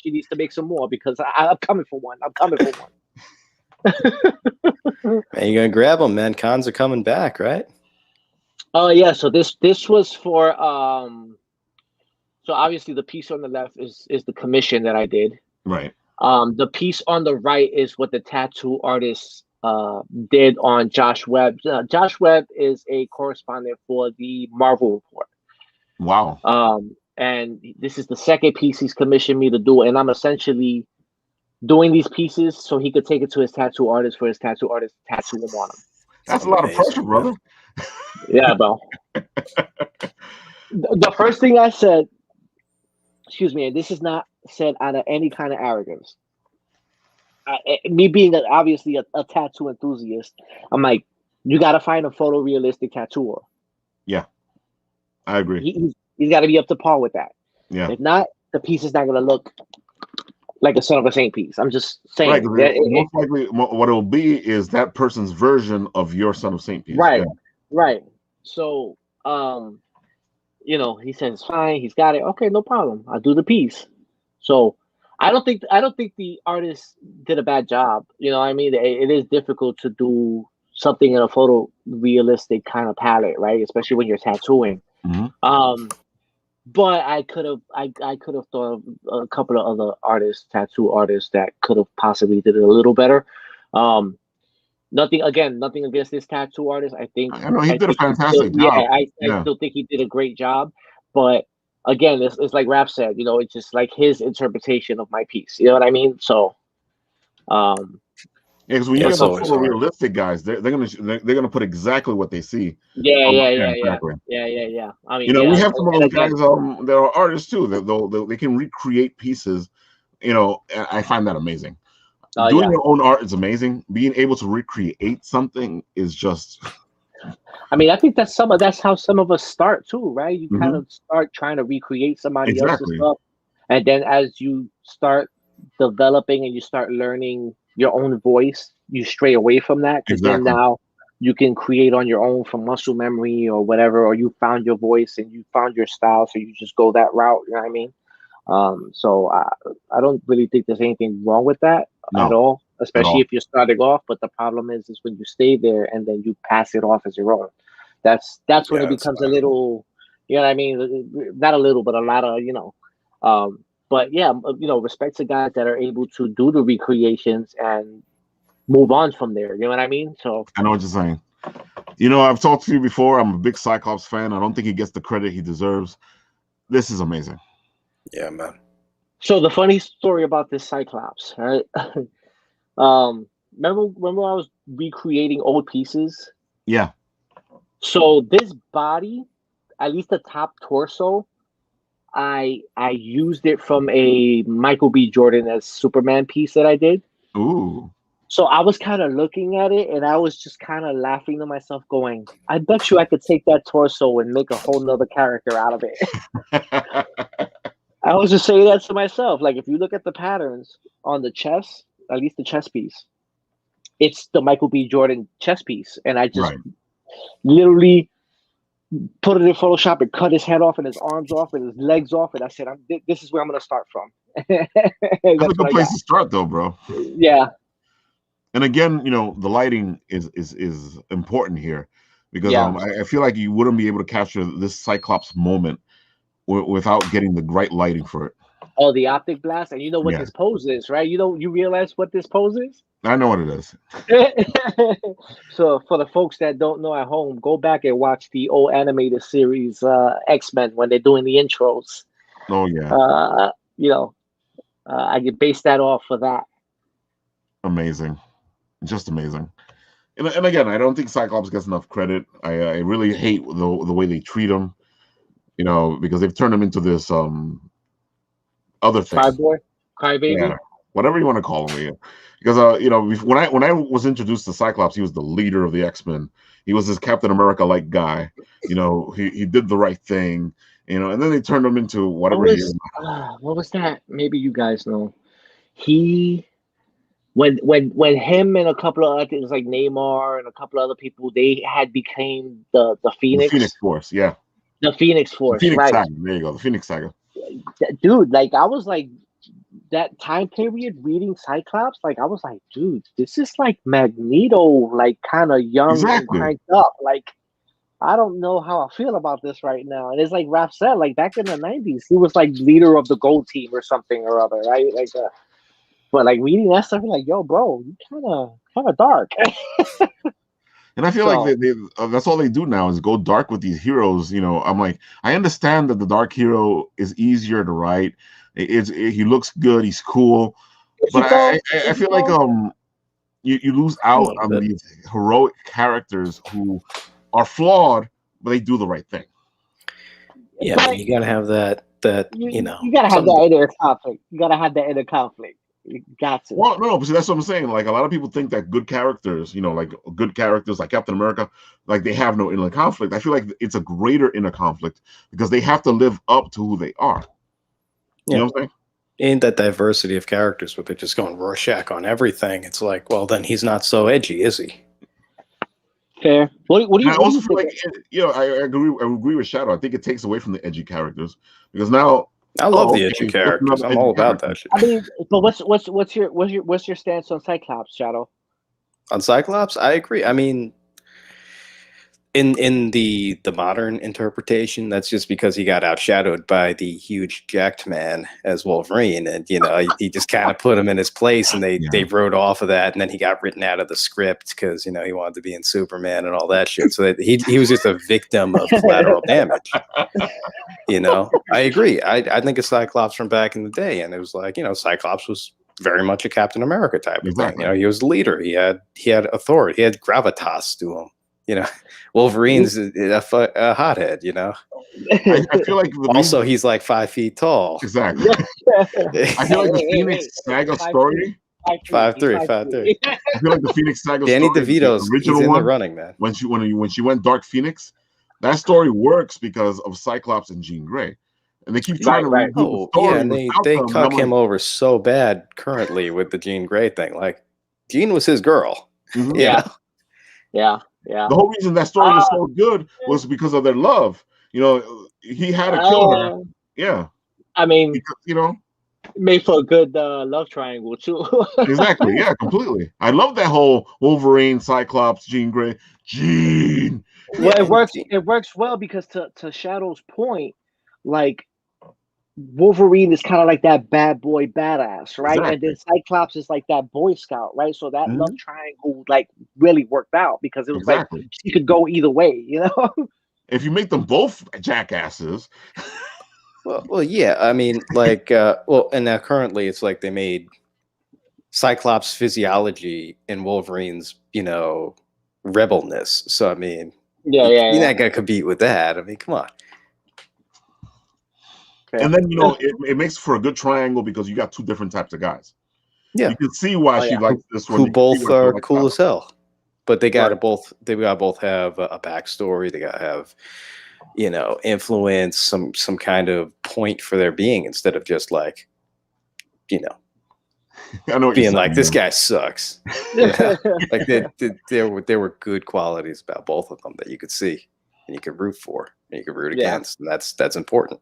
Speaker 3: she needs to make some more because I'm coming for one. I'm coming for one.
Speaker 2: Man, you're gonna grab them, man. Cons are coming back, right?
Speaker 3: Oh yeah. So this was for so obviously the piece on the left is the commission that I did.
Speaker 1: Right.
Speaker 3: The piece on the right is what the tattoo artist did on Josh Webb. Josh Webb is a correspondent for the Marvel Report.
Speaker 1: Wow.
Speaker 3: And this is the second piece he's commissioned me to do, and I'm essentially doing these pieces so he could take it to his tattoo artist for his tattoo artist to tattoo him on him.
Speaker 1: That's a lot of pressure, brother.
Speaker 3: Yeah, bro. The first thing I said, excuse me, and this is not said out of any kind of arrogance. Me being obviously a tattoo enthusiast, I'm like, you got to find a photorealistic tattooer.
Speaker 1: Yeah, I agree.
Speaker 3: He's got to be up to par with that.
Speaker 1: Yeah.
Speaker 3: If not, the piece is not going to look like a Son of a Saint piece. I'm just saying.
Speaker 1: Right, most likely, what it will be is that person's version of your Son of Saint piece.
Speaker 3: Right, right. So, he says, fine, he's got it. Okay, no problem. I'll do the piece. So, I don't think the artist did a bad job. You know what I mean? It is difficult to do something in a photorealistic kind of palette, right? Especially when you're tattooing.
Speaker 1: Mm-hmm.
Speaker 3: But I could have thought of a couple of other tattoo artists that could have possibly did it a little better. Nothing against this tattoo artist. I think
Speaker 1: he did a fantastic job.
Speaker 3: I still think he did a great job. But again, it's like Ralf said, it's just like his interpretation of my piece. You know what I mean? So,
Speaker 1: because when you get those photorealistic guys, they're gonna put exactly what they see.
Speaker 3: Yeah.
Speaker 1: Exactly.
Speaker 3: Yeah. I mean,
Speaker 1: we have some of those guys that are artists too. That they can recreate pieces. I find that amazing. Doing your own art is amazing. Being able to recreate something is just.
Speaker 3: I mean, I think that's how some of us start too, right? You kind of start trying to recreate somebody else's stuff, and then as you start developing and you start learning your own voice, you stray away from that because then now you can create on your own from muscle memory or whatever, or you found your voice and you found your style, so you just go that route. You know what I mean? So I don't really think there's anything wrong with that at all, especially if you're starting off. But the problem is when you stay there and then you pass it off as your own. That's when it becomes a little, you know what I mean? Not a little, but a lot of, but yeah, respect to guys that are able to do the recreations and move on from there. You know what I mean? So
Speaker 1: I know what you're saying. I've talked to you before. I'm a big Cyclops fan. I don't think he gets the credit he deserves. This is amazing.
Speaker 2: Yeah, man.
Speaker 3: So the funny story about this Cyclops, right? Remember I was recreating old pieces?
Speaker 1: Yeah.
Speaker 3: So this body, at least the top torso, I used it from a Michael B. Jordan as Superman piece that I did.
Speaker 1: Ooh.
Speaker 3: So I was kind of looking at it and I was just kind of laughing to myself going, I bet you I could take that torso and make a whole nother character out of it. I was just saying that to myself. Like, if you look at the patterns on the chest, at least the chess piece, it's the Michael B. Jordan chess piece, and I just literally put it in Photoshop and cut his head off and his arms off and his legs off, and I said, "This is where I'm going to start from."
Speaker 1: That's a good place to start, though, bro.
Speaker 3: Yeah.
Speaker 1: And again, the lighting is important here, because I feel like you wouldn't be able to capture this Cyclops moment without getting the right lighting for it.
Speaker 3: Oh, the optic blast, and you know what this pose is, right? You realize what this pose is?
Speaker 1: I know what it is.
Speaker 3: So for the folks that don't know at home, go back and watch the old animated series X-Men when they're doing the intros.
Speaker 1: Oh yeah.
Speaker 3: I could base that off for that.
Speaker 1: Amazing, just amazing. And again, I don't think Cyclops gets enough credit. I really hate the way they treat him, because they've turned him into this other thing.
Speaker 3: Crybaby.
Speaker 1: Yeah, whatever you want to call him. Because when I was introduced to Cyclops, he was the leader of the X-Men. He was this Captain America-like guy. He did the right thing. And then they turned him into whatever he is.
Speaker 3: What was that? Maybe you guys know. When him and a couple of others, like Neymar and a couple of other people, they had became the Phoenix.
Speaker 1: The Phoenix Force, yeah.
Speaker 3: The Phoenix Force,
Speaker 1: the Phoenix
Speaker 3: right?
Speaker 1: Saga. There you go, the Phoenix Saga.
Speaker 3: Dude, like I was like, that time period reading Cyclops, like I was like, dude, this is like Magneto, like kind of young and cranked up. Like, I don't know how I feel about this right now. And it's like Ralf said, like back in the 90s, he was like leader of the gold team or something or other, right? Like, but like reading that stuff, you're like, yo, bro, you kind of dark.
Speaker 1: And I feel like that's all they do now is go dark with these heroes. I'm like, I understand that the dark hero is easier to write. He looks good, he's cool, but I feel like you lose out on these heroic characters who are flawed, but they do the right thing.
Speaker 2: Yeah, but you gotta have that. You
Speaker 3: gotta have that inner conflict. You gotta have that inner conflict. You got to.
Speaker 1: Well, no, but see, that's what I'm saying. Like, a lot of people think that good characters, like Captain America, like they have no inner conflict. I feel like it's a greater inner conflict because they have to live up to who they are. You know what I'm saying?
Speaker 2: Ain't that diversity of characters, but they're just going Rorschach on everything. It's like, well, then he's not so edgy, is he?
Speaker 3: Fair. What do you?
Speaker 1: I also feel like I agree with Shadow. I think it takes away from the edgy characters because now
Speaker 2: I love the edgy characters. I'm all about that shit.
Speaker 3: I mean, but what's your stance on Cyclops, Shadow?
Speaker 2: On Cyclops, I agree. I mean, in the modern interpretation, that's just because he got outshadowed by the huge jacked man as Wolverine, and he just kind of put him in his place, and they wrote off of that, and then he got written out of the script because he wanted to be in Superman and all that shit. So that he was just a victim of collateral damage. I agree. I think of Cyclops from back in the day, and it was like Cyclops was very much a Captain America type of thing. He was the leader. He had authority. He had gravitas to him. Wolverine's a hothead,
Speaker 1: I feel like
Speaker 2: also he's like 5 feet tall.
Speaker 1: Exactly. I feel like the Phoenix Saga story.
Speaker 2: 5'3".
Speaker 1: I feel like the Phoenix Saga
Speaker 2: Danny
Speaker 1: story,
Speaker 2: DeVito's
Speaker 1: the original
Speaker 2: he's in
Speaker 1: one,
Speaker 2: the running, man.
Speaker 1: When she went Dark Phoenix, that story works because of Cyclops and Jean Grey. And they keep trying to reboot the story.
Speaker 2: And they cuck him over so bad currently with the Jean Grey thing. Like, Jean was his girl.
Speaker 1: Mm-hmm.
Speaker 3: Yeah.
Speaker 1: The whole reason that story was so good was because of their love. He had to kill her. Yeah.
Speaker 3: I mean,
Speaker 1: because,
Speaker 3: made for a good love triangle too.
Speaker 1: Exactly. Yeah, completely. I love that whole Wolverine, Cyclops, Jean Grey. Jean.
Speaker 3: Well, it works well because to Shadow's point, like Wolverine is kind of like that bad boy badass, right? Exactly. And then Cyclops is like that Boy Scout, right? So that love triangle like really worked out because it was like she could go either way,
Speaker 1: If you make them both jackasses.
Speaker 2: Well, yeah. I mean, like, and now currently it's like they made Cyclops' physiology and Wolverine's, rebelness. So I mean, you're not gonna compete with that. I mean, come on.
Speaker 1: And then it makes for a good triangle because you got two different types of guys.
Speaker 2: Yeah,
Speaker 1: you can see why she likes this one.
Speaker 2: Who both are cool as hell, but they gotta both. They gotta both have a backstory. They gotta have, influence, some kind of point for their being instead of just like,
Speaker 1: I know what
Speaker 2: being
Speaker 1: you're
Speaker 2: like,
Speaker 1: saying.
Speaker 2: this guy sucks. Yeah. Like there were good qualities about both of them that you could see and you could root for and you could root
Speaker 3: Yeah.
Speaker 2: against, and that's important.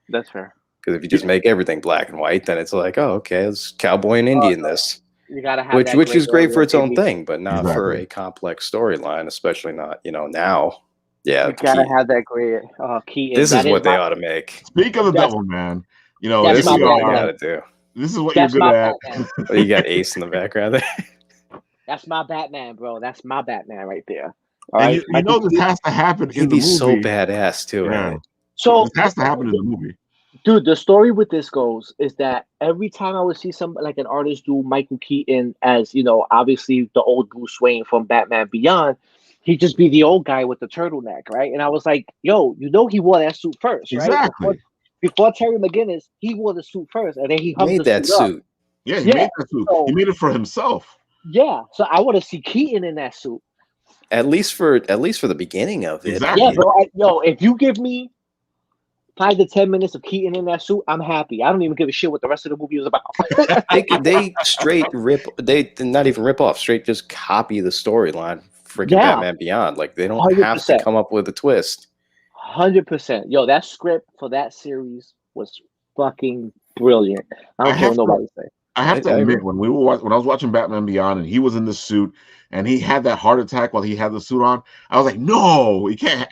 Speaker 3: That's fair.
Speaker 2: Because if you just make everything black and white, then it's like, oh, okay, it's cowboy and Indian this,
Speaker 3: You gotta have
Speaker 2: which
Speaker 3: that
Speaker 2: which is
Speaker 3: gray
Speaker 2: great for
Speaker 3: area,
Speaker 2: its own
Speaker 3: baby.
Speaker 2: thing, but not for
Speaker 1: Exactly.
Speaker 2: a complex storyline, especially not now. Yeah,
Speaker 3: You gotta have that gray. Keaton.
Speaker 2: this
Speaker 3: That
Speaker 2: is what they
Speaker 3: my,
Speaker 2: ought to make.
Speaker 1: Speak of the
Speaker 3: That's-
Speaker 1: devil, man.
Speaker 3: That's
Speaker 2: This
Speaker 3: my
Speaker 2: is what you
Speaker 3: Batman.
Speaker 2: got to do.
Speaker 1: This is what
Speaker 3: That's
Speaker 1: you're
Speaker 3: my
Speaker 1: good at.
Speaker 3: Batman.
Speaker 2: Oh, you got Ace in the background there.
Speaker 3: That's my Batman, bro. That's my Batman right there.
Speaker 1: And
Speaker 3: All right.
Speaker 1: you know this has to happen in
Speaker 2: He'd
Speaker 1: the
Speaker 2: be
Speaker 1: movie.
Speaker 2: so badass too.
Speaker 1: Yeah.
Speaker 2: Right?
Speaker 3: So
Speaker 1: This has to happen in the movie.
Speaker 3: dude, the story with this goes is that every time I would see some like an artist do Michael Keaton as, obviously the old Bruce Wayne from Batman Beyond, he'd just be the old guy with the turtleneck, right? And I was like, yo, he wore that suit first, right?
Speaker 1: Exactly.
Speaker 3: Before Terry McGinnis, he wore the suit first, and then he hung
Speaker 2: Made
Speaker 3: the
Speaker 2: that
Speaker 3: suit up.
Speaker 2: suit.
Speaker 1: Yeah, he made that suit.
Speaker 3: So-
Speaker 1: He made it for himself.
Speaker 3: Yeah, so I want to see Keaton in that suit.
Speaker 2: At least for the beginning of it.
Speaker 1: Exactly.
Speaker 3: Yeah, bro. If you give me 5 to 10 minutes of Keaton in that suit, I'm happy. I don't even give a shit what the rest of the movie was about.
Speaker 2: They straight they not even rip off, straight just copy the storyline. Freaking
Speaker 3: Yeah.
Speaker 2: Batman Beyond. Like they don't have to
Speaker 3: 100%.
Speaker 2: come up with a twist.
Speaker 3: 100%. Yo, that script for that series was fucking brilliant. I don't care what nobody say.
Speaker 1: I have to
Speaker 2: I
Speaker 1: admit,
Speaker 2: agree.
Speaker 1: when I was watching Batman Beyond and he was in the suit and he had that heart attack while he had the suit on, I was like, no, we can't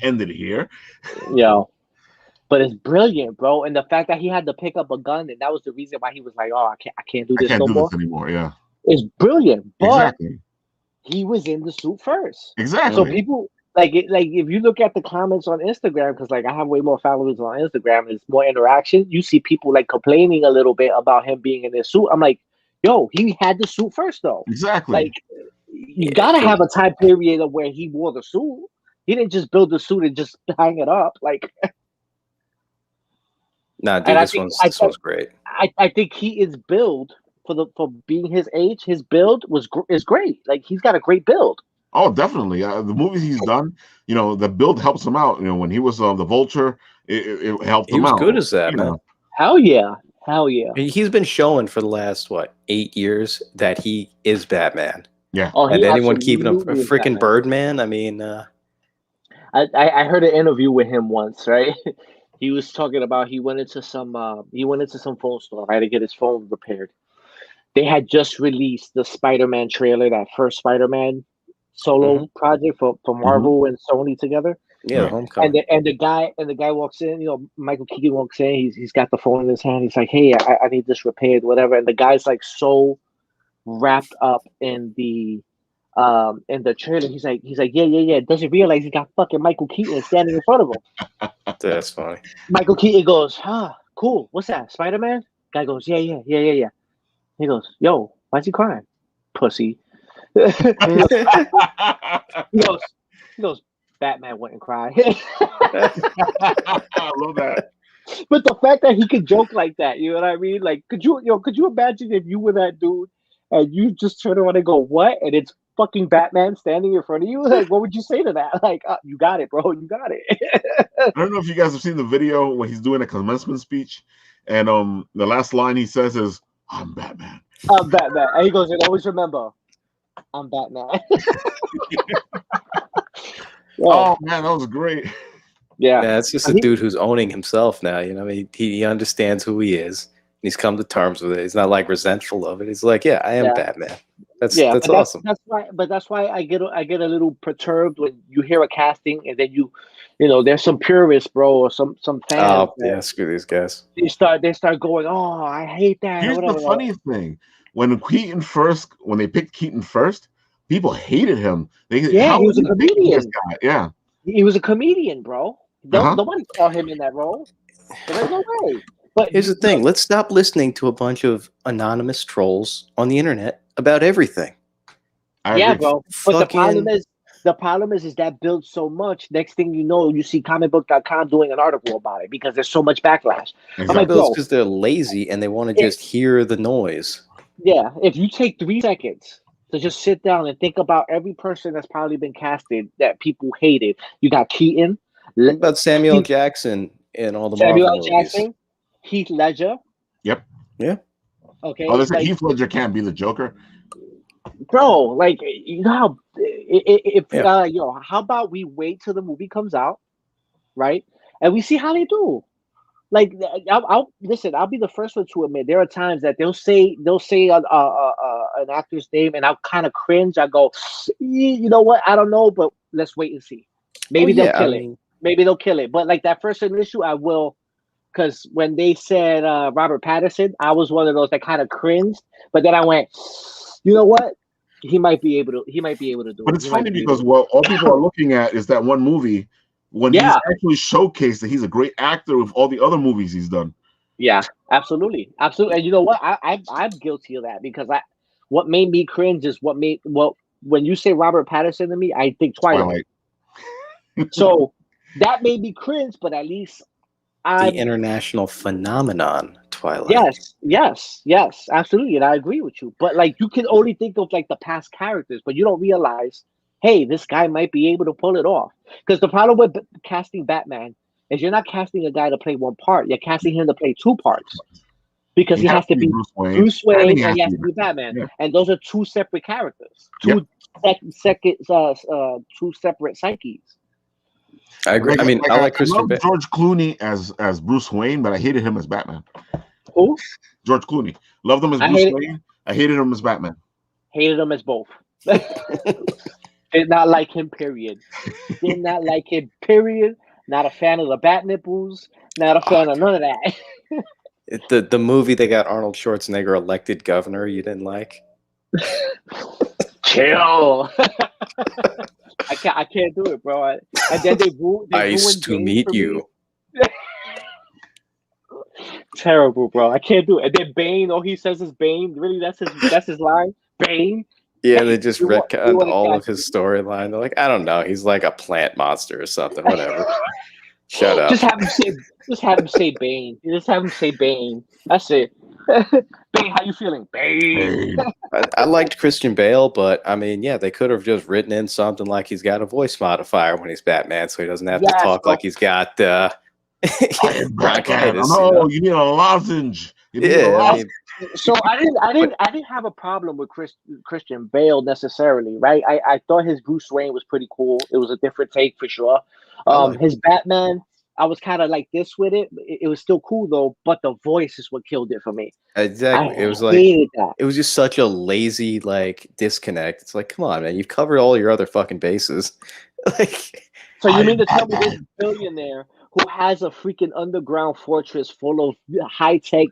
Speaker 1: end it here.
Speaker 3: Yo. But it's brilliant, bro. And the fact that he had to pick up a gun, and that was the reason why he was like, oh, I can't do this no more.
Speaker 1: This anymore. Yeah.
Speaker 3: It's brilliant. But
Speaker 1: Exactly.
Speaker 3: he was in the suit first.
Speaker 1: Exactly.
Speaker 3: So people like if you look at the comments on Instagram, because like I have way more followers on Instagram, there's more interaction. You see people like complaining a little bit about him being in this suit. I'm like, yo, he had the suit first though.
Speaker 1: Exactly.
Speaker 3: Like you gotta have a time period of where he wore the suit. He didn't just build the suit and just hang it up. Like
Speaker 2: Nah, dude, this one's great.
Speaker 3: I think he is build for being his age. His build is great. Like he's got a great build.
Speaker 1: Oh, definitely. The movies he's done, the build helps him out. When he was the Vulture, it helped him out.
Speaker 2: He was good as that, man.
Speaker 3: Hell yeah. Hell yeah.
Speaker 2: He's been showing for the last 8 years that he is Batman.
Speaker 1: Yeah.
Speaker 3: Oh,
Speaker 2: and anyone keeping him a freaking Birdman? I mean,
Speaker 3: I heard an interview with him once, right? He was talking about he went into some phone store, right, to get his phone repaired. They had just released the Spider-Man trailer, that first Spider-Man solo project for Marvel and Sony together.
Speaker 2: Yeah, Homecoming.
Speaker 3: And the guy walks in, Michael Keaton walks in, he's got the phone in his hand, he's like, hey, I need this repaired, whatever. And the guy's like so wrapped up in the trailer, he's like, yeah. Doesn't realize he got fucking Michael Keaton standing in front of him.
Speaker 2: That's funny.
Speaker 3: Michael Keaton goes, cool. What's that? Spider-Man? Guy goes, yeah. He goes, yo, why's he crying? Pussy. he goes, Batman wouldn't cry.
Speaker 1: I love that.
Speaker 3: But the fact that he could joke like that, you know what I mean? Like, could you imagine if you were that dude and you just turn around and go, what? And it's fucking Batman standing in front of you? Like, what would you say to that? Like, you got it, bro. You got it.
Speaker 1: I don't know if you guys have seen the video where he's doing a commencement speech, and the last line he says is, I'm Batman.
Speaker 3: I'm Batman. And he goes, and always remember, I'm Batman.
Speaker 1: Oh, man, that was great.
Speaker 2: Yeah, it's just a dude who's owning himself now. He understands who he is. He's come to terms with it. He's not like resentful of it. He's like, yeah, I am Batman. That's awesome.
Speaker 3: That's why I get a little perturbed when you hear a casting and then there's some purists, bro, or some fans.
Speaker 2: Oh yeah, screw these guys.
Speaker 3: They start going, oh, I hate that.
Speaker 1: Here's the funny thing: when they picked Keaton first, people hated him. He
Speaker 3: was a comedian.
Speaker 1: Yeah,
Speaker 3: he was a comedian, bro. Nobody saw him in that role. There's no way. But
Speaker 2: here's the thing: let's stop listening to a bunch of anonymous trolls on the internet about everything.
Speaker 3: Yeah, bro. But the problem is that builds so much. Next thing you know, you see comicbook.com doing an article about it because there's so much backlash.
Speaker 2: Exactly. I'm like, because they're lazy and they want to just hear the noise.
Speaker 3: Yeah, if you take 3 seconds to just sit down and think about every person that's probably been casted that people hated. You got Keaton.
Speaker 2: What about Samuel Jackson in all the Marvel movies?
Speaker 3: Heath Ledger.
Speaker 1: Yep.
Speaker 2: Yeah.
Speaker 3: Okay,
Speaker 1: Oh, they say
Speaker 3: like,
Speaker 1: Heath Ledger can't be the Joker.
Speaker 3: bro, like, you know how if
Speaker 2: Yeah.
Speaker 3: yo, how about we wait till the movie comes out, right, and we see how they do. Like, I'll listen. I'll be the first one to admit there are times that they'll say an actor's name, and I'll kind of cringe. I go, you know what? I don't know, but let's wait and see.
Speaker 2: Oh
Speaker 3: Maybe they'll
Speaker 2: yeah, I
Speaker 3: kill it.
Speaker 2: mean,
Speaker 3: Maybe they'll kill it. But like that first initial, I will, because when they said Robert Pattinson, I was one of those that kind of cringed. But then I went, you know what? He might be able to. He might be able to do
Speaker 1: But
Speaker 3: it.
Speaker 1: it's
Speaker 3: He might
Speaker 1: funny
Speaker 3: be able
Speaker 1: because
Speaker 3: to.
Speaker 1: all people are looking at is that one movie when he's
Speaker 3: Yeah,
Speaker 1: actually showcased that he's a great actor with all the other movies he's done.
Speaker 3: yeah, absolutely, absolutely. And you know what? I'm guilty of that because what made me cringe is when you say Robert Pattinson to me, I think Twilight. So that made me cringe, but at least
Speaker 2: the
Speaker 3: I'm
Speaker 2: international phenomenon Twilight.
Speaker 3: yes, absolutely, and I agree with you. But like, you can only think of like the past characters, but you don't realize, hey, this guy might be able to pull it off. Because the problem with casting Batman is you're not casting a guy to play one part; you're casting him to play two parts because
Speaker 1: He
Speaker 3: he
Speaker 1: has
Speaker 3: has
Speaker 1: to
Speaker 3: to
Speaker 1: be
Speaker 3: be
Speaker 1: Bruce Wayne,
Speaker 3: Bruce
Speaker 1: and
Speaker 3: Wayne
Speaker 1: he
Speaker 3: and
Speaker 1: has
Speaker 3: he
Speaker 1: to
Speaker 3: has
Speaker 1: be
Speaker 3: to be Batman,
Speaker 1: yeah.
Speaker 3: and those are two separate characters,
Speaker 1: Yep.
Speaker 3: two separate psyches.
Speaker 2: I agree. I mean, I like
Speaker 1: I
Speaker 2: Christian
Speaker 1: love
Speaker 2: Bale.
Speaker 1: George Clooney as Bruce Wayne, but I hated him as Batman.
Speaker 3: Who?
Speaker 1: George Clooney. Loved him as
Speaker 3: I
Speaker 1: Bruce
Speaker 3: hated
Speaker 1: Wayne. I hated him as Batman.
Speaker 3: him as both. Did not like him. Period. Did not like him. Period. Not a fan of the bat nipples. Not a fan of none of that.
Speaker 2: The movie they got Arnold Schwarzenegger elected governor, you didn't like?
Speaker 3: Chill. I can't do it, bro. And then they
Speaker 2: Nice
Speaker 3: ruined
Speaker 2: to
Speaker 3: Bane
Speaker 2: meet
Speaker 3: for
Speaker 2: you.
Speaker 3: me. Terrible, bro. I can't do it. And then Bane, all he says is Bane. Really, that's his line. Bane.
Speaker 2: Yeah, they just
Speaker 3: You
Speaker 2: retconned
Speaker 3: want to
Speaker 2: all of
Speaker 3: catch
Speaker 2: his storyline. They're like, I don't know, he's like a plant monster or something. Whatever. Shut up.
Speaker 3: Just have him say Bane. Just have him say Bane. That's it. Bane, how you feeling? Bane.
Speaker 2: I liked Christian Bale, but I mean, yeah, they could have just written in something like he's got a voice modifier when he's Batman, so he doesn't have to talk
Speaker 3: Bro.
Speaker 2: like he's got
Speaker 1: I am Batman.
Speaker 2: bronchitis.
Speaker 1: No, you need a lozenge. You need a
Speaker 2: Yeah, I
Speaker 1: lozenge.
Speaker 2: mean,
Speaker 3: So I didn't have a problem with Christian Bale necessarily, right? I thought his Bruce Wayne was pretty cool. It was a different take for sure. His Batman, I was kind of like this with it. It was still cool though, but the voice is what killed it for me.
Speaker 2: exactly.
Speaker 3: I
Speaker 2: It was like
Speaker 3: hated that.
Speaker 2: it was just such a lazy like disconnect. It's like, come on, man, you've covered all your other fucking bases. Like,
Speaker 3: So you mean to tell me this billionaire who has a freaking underground fortress full of high tech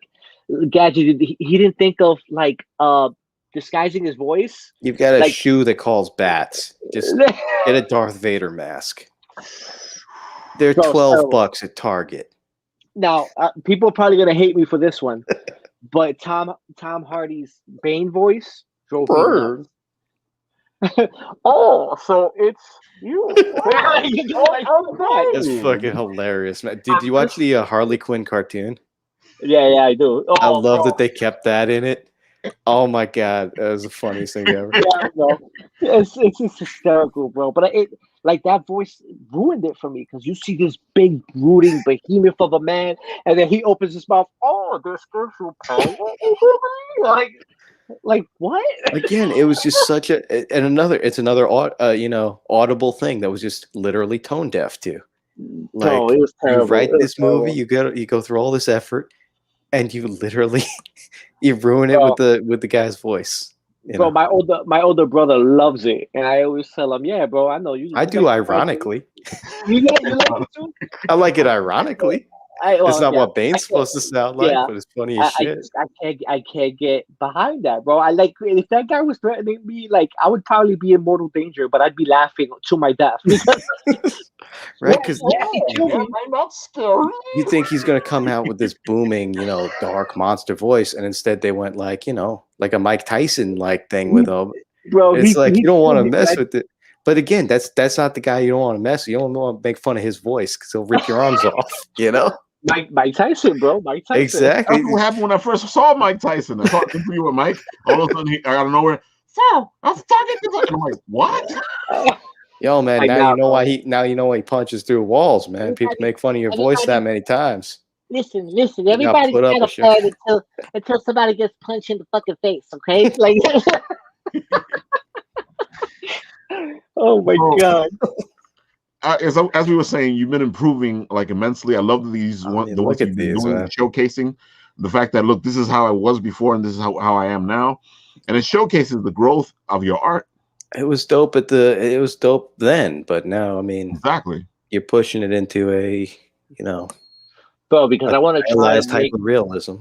Speaker 3: gadgets, he didn't think of like disguising his voice?
Speaker 2: you've got a
Speaker 3: Like,
Speaker 2: shoe that calls bats. Just get a Darth Vader mask. They're
Speaker 3: Bro,
Speaker 2: $12 at Target.
Speaker 3: now people are probably gonna hate me for this one, but Tom Hardy's Bane voice drove me nuts. Oh, so it's you.
Speaker 2: That's fucking hilarious, man. Did you watch the Harley Quinn cartoon?
Speaker 3: Yeah, I do.
Speaker 2: I love
Speaker 3: bro.
Speaker 2: that they kept that in it. Oh my god, that was the funniest thing ever.
Speaker 3: Yeah, bro. It's just hysterical, bro. But like that voice ruined it for me because you see this big brooding behemoth of a man, and then he opens his mouth. Oh, this gives you power. like what?
Speaker 2: Again, it was just such it's another audible thing that was just literally tone deaf to. Like,
Speaker 3: No, it was terrible.
Speaker 2: you write this movie, you go through all this effort, and you literally you ruin it with the guy's voice.
Speaker 3: Bro, my older brother loves it, and I always tell him, "Yeah, bro, I know you."
Speaker 2: I do ironically.
Speaker 3: You like it too?
Speaker 2: I like it ironically. It's not what Bane's supposed to sound like, but it's funny as shit.
Speaker 3: I can't get behind that, bro. I like if that guy was threatening me, like I would probably be in mortal danger, but I'd be laughing to my death.
Speaker 2: Right? Because
Speaker 1: I'm not scary.
Speaker 2: you think he's gonna come out with this booming, dark monster voice, and instead they went like, like a Mike Tyson like thing with him.
Speaker 3: Bro,
Speaker 2: it's like you don't want to mess with it. But again, that's not the guy you don't want to mess with. You don't want to make fun of his voice because he'll rip your arms off,
Speaker 3: Mike Tyson, bro. Mike Tyson.
Speaker 2: Exactly.
Speaker 1: That's what happened when I first saw Mike Tyson. I talked to you with Mike. All of a sudden, out of nowhere, so I was talking to him. I'm like, what?
Speaker 2: Yo, man, now you know why he punches through walls, man. People make fun of your voice that many times.
Speaker 3: Listen.
Speaker 2: got
Speaker 3: Everybody's
Speaker 2: put up
Speaker 3: got
Speaker 2: a
Speaker 3: a
Speaker 2: shirt.
Speaker 3: plan until somebody gets punched in the fucking face. Okay, like. Oh my god.
Speaker 1: As we were saying, you've been improving like immensely. I love these
Speaker 2: I mean,
Speaker 1: the ones
Speaker 2: look at
Speaker 1: you've been
Speaker 2: these,
Speaker 1: doing,
Speaker 2: man.
Speaker 1: showcasing the fact that look, this is how I was before, and this is how I am now, and it showcases the growth of your art.
Speaker 2: It was dope it was dope then, but now, I mean,
Speaker 1: Exactly.
Speaker 2: you're pushing it into a,
Speaker 3: Bro, because I want to try to
Speaker 2: type
Speaker 3: make.
Speaker 2: of realism.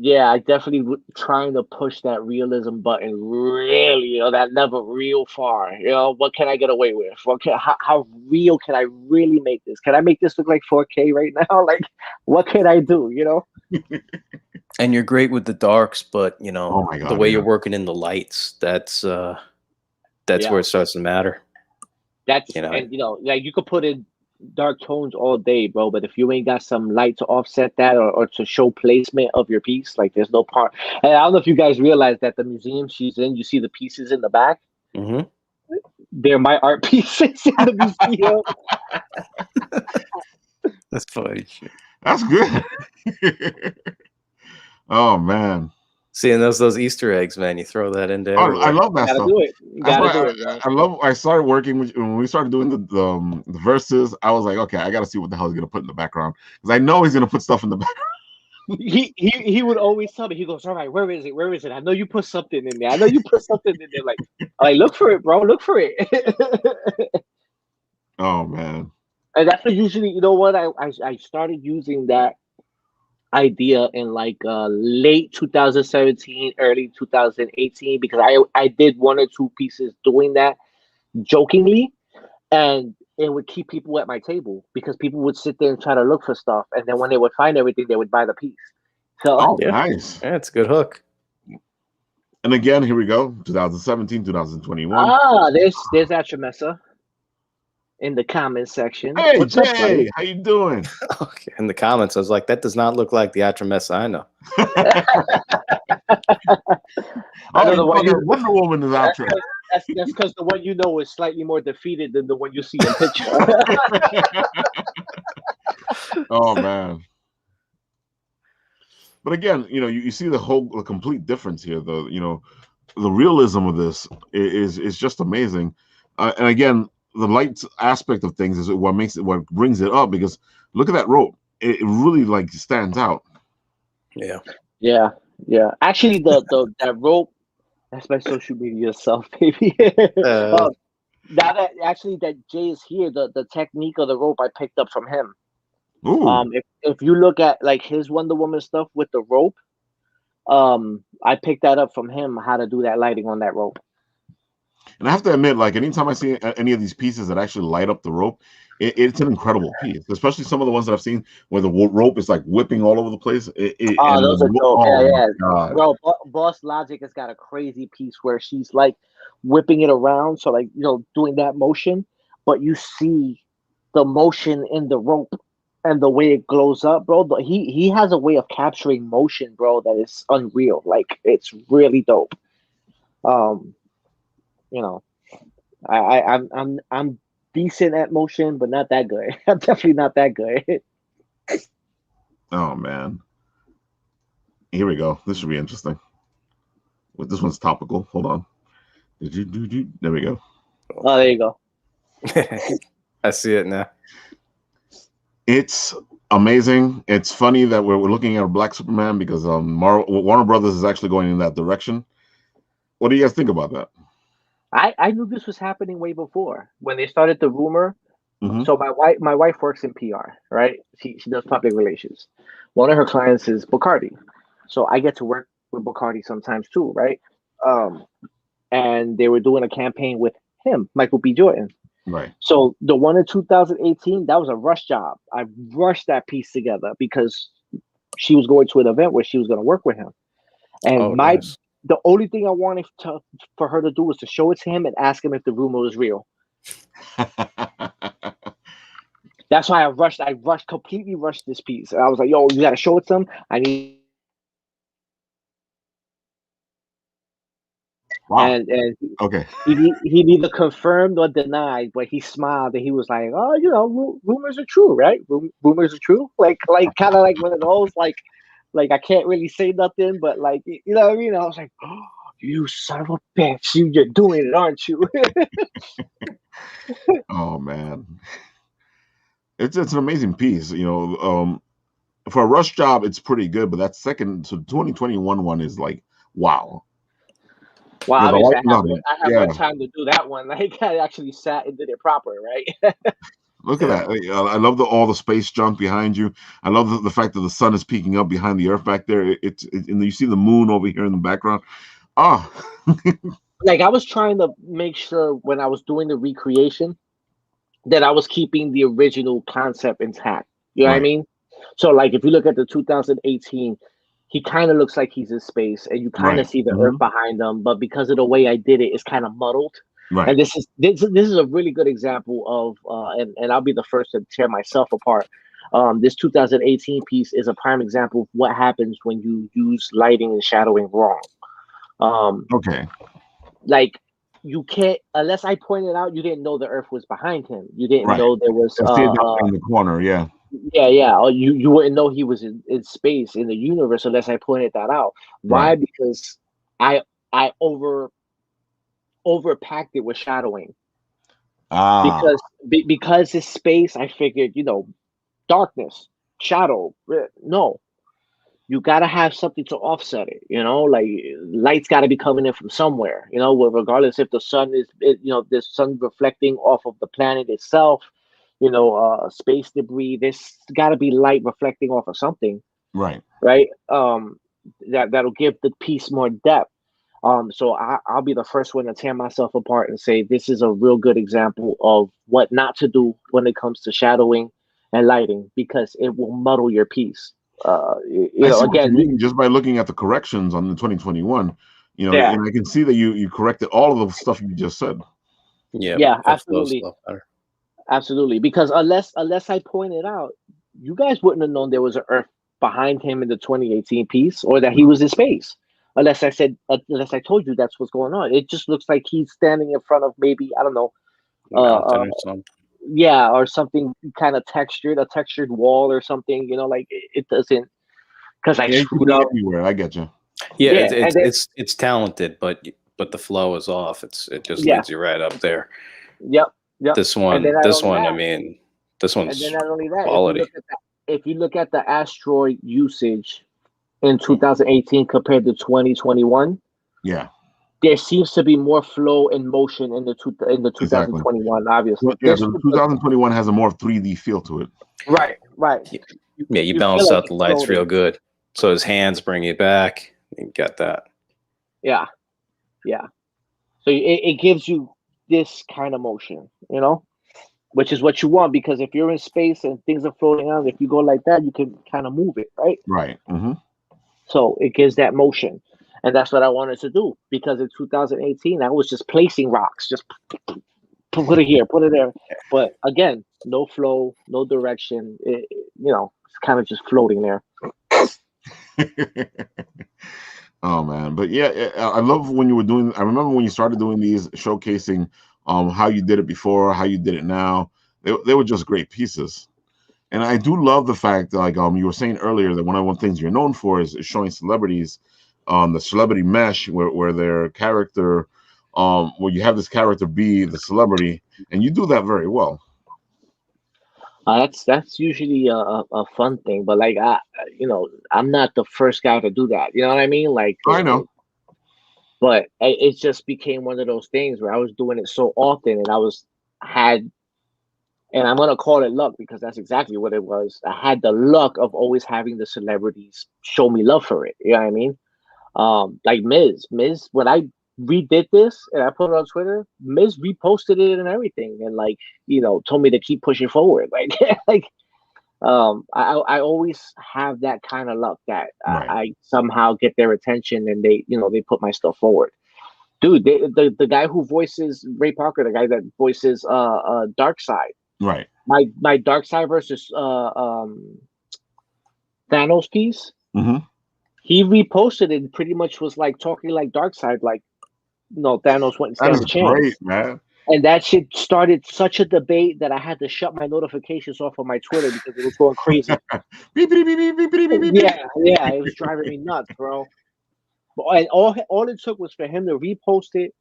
Speaker 3: Yeah, I definitely trying to push that realism button really, that level real far. What can I get away with? How real can I really make this? Can I make this look like 4K right now? Like, what can I do?
Speaker 2: And you're great with the darks, but
Speaker 1: Oh my God,
Speaker 2: the way
Speaker 1: yeah.
Speaker 2: you're working in the lights, that's
Speaker 3: Yeah.
Speaker 2: where it starts to matter.
Speaker 3: That's and like you could put in dark tones all day, bro, but if you ain't got some light to offset that or to show placement of your piece, like there's no part. And I don't know if you guys realize that the museum she's in, you see the pieces in the back.
Speaker 2: Mm-hmm.
Speaker 3: They're my art pieces in the museum.
Speaker 2: That's funny.
Speaker 1: That's good. Oh man.
Speaker 2: Seeing those Easter eggs, man, you throw that into everywhere.
Speaker 1: I love that
Speaker 3: Gotta
Speaker 1: stuff.
Speaker 3: do it. You gotta do it, man.
Speaker 1: I started working when we started doing the verses. I was like, okay, I got to see what the hell he's gonna put in the background because I know he's gonna put stuff in the background.
Speaker 3: He would always tell me. He goes, "All right, where is it? Where is it? I know you put something in there. I know you put something in there. Like look for it, bro. Look for it."
Speaker 1: Oh man.
Speaker 3: And that's what usually, you know what? I started using that idea in like late 2017, early 2018 because I did one or two pieces doing that jokingly, and it would keep people at my table because people would sit there and try to look for stuff, and then when they would find everything, they would buy the piece. So
Speaker 1: Nice.
Speaker 2: Yeah, it's a good hook.
Speaker 1: And again, here we go. 2017, 2021.
Speaker 3: There's Atramessa in the comment section.
Speaker 1: Hey,
Speaker 3: What's
Speaker 1: Jay,
Speaker 3: up, buddy?
Speaker 1: how you doing?
Speaker 2: Okay. In the comments, I was like, that does not look like the Atramessa I know.
Speaker 3: I know the one you
Speaker 1: Wonder Woman is out there.
Speaker 3: That's because the one you know is slightly more defeated than the one you see in picture.
Speaker 1: Oh man. But again, you see the complete difference here. The realism of this is just amazing. And again, the light aspect of things is what brings it up because look at that rope. It really like stands out.
Speaker 2: Yeah.
Speaker 3: Yeah. Actually, that rope. That's my social media self, baby. Now that Jay is here, the technique of the rope I picked up from him.
Speaker 1: Ooh.
Speaker 3: If you look at like his Wonder Woman stuff with the rope, I picked that up from him how to do that lighting on that rope.
Speaker 1: And I have to admit, like anytime I see any of these pieces that actually light up the rope, it's an incredible piece. Especially some of the ones that I've seen where the rope is like whipping all over the place.
Speaker 3: Those are dope.
Speaker 1: God.
Speaker 3: Bro, Boss Logic has got a crazy piece where she's like whipping it around, so like doing that motion, but you see the motion in the rope and the way it glows up, bro. But he has a way of capturing motion, bro, that is unreal. Like it's really dope. I'm decent at motion, but not that good. I'm definitely not that good.
Speaker 1: Oh man. Here we go. This should be interesting. This one's topical. Hold on. There we go.
Speaker 3: Oh, there you go.
Speaker 2: I see it now.
Speaker 1: It's amazing. It's funny that we're looking at a Black Superman because Warner Brothers is actually going in that direction. What do you guys think about that?
Speaker 3: I knew this was happening way before when they started the rumor.
Speaker 1: Mm-hmm.
Speaker 3: So my wife works in PR, right? She does public relations. One of her clients is Bacardi, so I get to work with Bacardi sometimes too, right? And they were doing a campaign with him, Michael B. Jordan.
Speaker 1: Right.
Speaker 3: So the one in 2018, that was a rush job. I rushed that piece together because she was going to an event where she was going to work with him, and
Speaker 2: nice.
Speaker 3: The only thing I wanted for her to do was to show it to him and ask him if the rumor was real. That's why I completely rushed this piece. And I was like, yo, you got to show it to him.
Speaker 1: Wow.
Speaker 3: And
Speaker 1: Okay.
Speaker 3: he neither confirmed or denied, but he smiled and he was like, "Oh, you know, rumors are true, right? Rumors are true." Like kind of like one of those, like I can't really say nothing, but like you know what I mean. I was like, "Oh, you son of a bitch, you're doing it, aren't you?"
Speaker 1: Oh man, it's an amazing piece. You know, for a rush job, it's pretty good, but that second, so 2021 one is like, wow.
Speaker 3: Well,
Speaker 1: Yeah, the
Speaker 3: obviously,
Speaker 1: lighting of it.
Speaker 3: I have
Speaker 1: Yeah,
Speaker 3: more time to do that one. Like I actually sat and did it proper, right?
Speaker 1: look at that. I love all the space junk behind you. I love the fact that the sun is peeking up behind the Earth back there. And you see the moon over here in the background. Ah,
Speaker 3: Like I was trying to make sure when I was doing the recreation that I was keeping the original concept intact. You know what I
Speaker 1: right.
Speaker 3: mean? So like if you look at the 2018, he kind of looks like he's in space and you kind of
Speaker 1: Right.
Speaker 3: see the
Speaker 1: Hmm.
Speaker 3: earth behind him, but because of the way I did it, it's kind of muddled.
Speaker 1: Right.
Speaker 3: And this is a really good example of and I'll be the first to tear myself apart. This 2018 piece is a prime example of what happens when you use lighting and shadowing wrong.
Speaker 1: Okay.
Speaker 3: Like you can't unless I pointed out you didn't know the earth was behind him. You didn't
Speaker 1: Right.
Speaker 3: know there was
Speaker 1: I see it down there in the corner. Yeah.
Speaker 3: yeah, or you wouldn't know he was in space in the universe unless I pointed that out.
Speaker 1: Right.
Speaker 3: Why? Because I overpacked it with shadowing.
Speaker 1: Ah.
Speaker 3: Because it's space, I figured, darkness, shadow. No, you gotta have something to offset it. Like light's got to be coming in from somewhere. Regardless if the sun the sun reflecting off of the planet itself. Space debris. There's got to be light reflecting off of something,
Speaker 1: Right.
Speaker 3: right? That'll give the piece more depth. So I'll be the first one to tear myself apart and say this is a real good example of what not to do when it comes to shadowing and lighting because it will muddle your piece.
Speaker 1: I see what you
Speaker 3: Again,
Speaker 1: mean just by looking at the corrections on the 2021.
Speaker 3: yeah,
Speaker 1: And I can see that you corrected all of the stuff you just said.
Speaker 2: Yeah,
Speaker 3: yeah,
Speaker 2: that flows a
Speaker 3: absolutely,
Speaker 2: lot better.
Speaker 3: absolutely. Because unless I pointed out, you guys wouldn't have known there was an Earth behind him in the 2018 piece or that he was in space. Unless I told you that's what's going on. It just looks like he's standing in front of maybe I don't know,
Speaker 2: Mountain
Speaker 3: uh,
Speaker 2: or something.
Speaker 3: yeah, or something kind of textured, a textured wall or something. Like it doesn't because I
Speaker 1: Yeah, it could
Speaker 3: screwed
Speaker 1: be
Speaker 3: up.
Speaker 1: anywhere. I get you.
Speaker 2: Yeah,
Speaker 3: Yeah, and then
Speaker 2: it's talented, but the flow is off. It just
Speaker 3: yeah,
Speaker 2: leads you right up there.
Speaker 3: yep, yep.
Speaker 2: This
Speaker 3: And then
Speaker 2: one,
Speaker 3: not
Speaker 2: this
Speaker 3: only
Speaker 2: one. I
Speaker 3: that,
Speaker 2: mean, this
Speaker 3: and then
Speaker 2: one's
Speaker 3: not only that,
Speaker 2: quality.
Speaker 3: if you look at the asteroid usage in 2018 compared to 2021,
Speaker 1: Yeah,
Speaker 3: there seems to be more flow and motion in the
Speaker 1: exactly.
Speaker 3: 2021.
Speaker 1: Well,
Speaker 3: Obviously,
Speaker 1: yeah, the 2021 has a more 3D feel to it.
Speaker 3: right, right.
Speaker 2: Yeah, you
Speaker 3: You feel
Speaker 2: balance
Speaker 3: like
Speaker 2: out the
Speaker 3: it's
Speaker 2: lights real
Speaker 3: floating.
Speaker 2: good. So his hands bring you back. You got that.
Speaker 3: Yeah, yeah. So it gives you this kind of motion, which is what you want because if you're in space and things are floating around, if you go like that, you can kind of move it, right?
Speaker 1: Right. Mm-hmm.
Speaker 3: So it gives that motion. And that's what I wanted to do because in 2018, I was just placing rocks, just put it here, put it there. But again, no flow, no direction. It's kind of just floating there.
Speaker 1: Oh man, but yeah, I love when you were doing. I remember when you started doing these, showcasing how you did it before, how you did it now. They were just great pieces. And I do love the fact that, like you were saying earlier, that one of the things you're known for is showing celebrities on the celebrity mesh, where their character, where you have this character be the celebrity, and you do that very well.
Speaker 3: That's usually a fun thing, but like I'm not the first guy to do that. You know what I mean? Like,
Speaker 1: I know.
Speaker 3: but it just became one of those things where I was doing it so often, and and I'm gonna call it luck because that's exactly what it was. I had the luck of always having the celebrities show me love for it. You know what I mean? Like Miz, when I redid this and I put it on Twitter, Miz reposted it and everything, and like told me to keep pushing forward. Like, like I always have that kind of luck that
Speaker 1: Right.
Speaker 3: I somehow get their attention and they put my stuff forward. Dude, the guy who voices Ray Parker, the guy that voices Darkseid,
Speaker 1: Right.
Speaker 3: my Darkseid versus Thanos piece,
Speaker 1: Mm-hmm.
Speaker 3: he reposted it and pretty much was like talking like Darkseid, like no, Thanos wouldn't
Speaker 1: That
Speaker 3: stand
Speaker 1: is
Speaker 3: a chance.
Speaker 1: great, man.
Speaker 3: And that shit started such a debate that I had to shut my notifications off of my Twitter because it was going crazy.
Speaker 1: Beep, beep, beep, beep, beep, beep, beep, beep.
Speaker 3: Yeah, it was driving me nuts, bro. And all it took was for him to repost it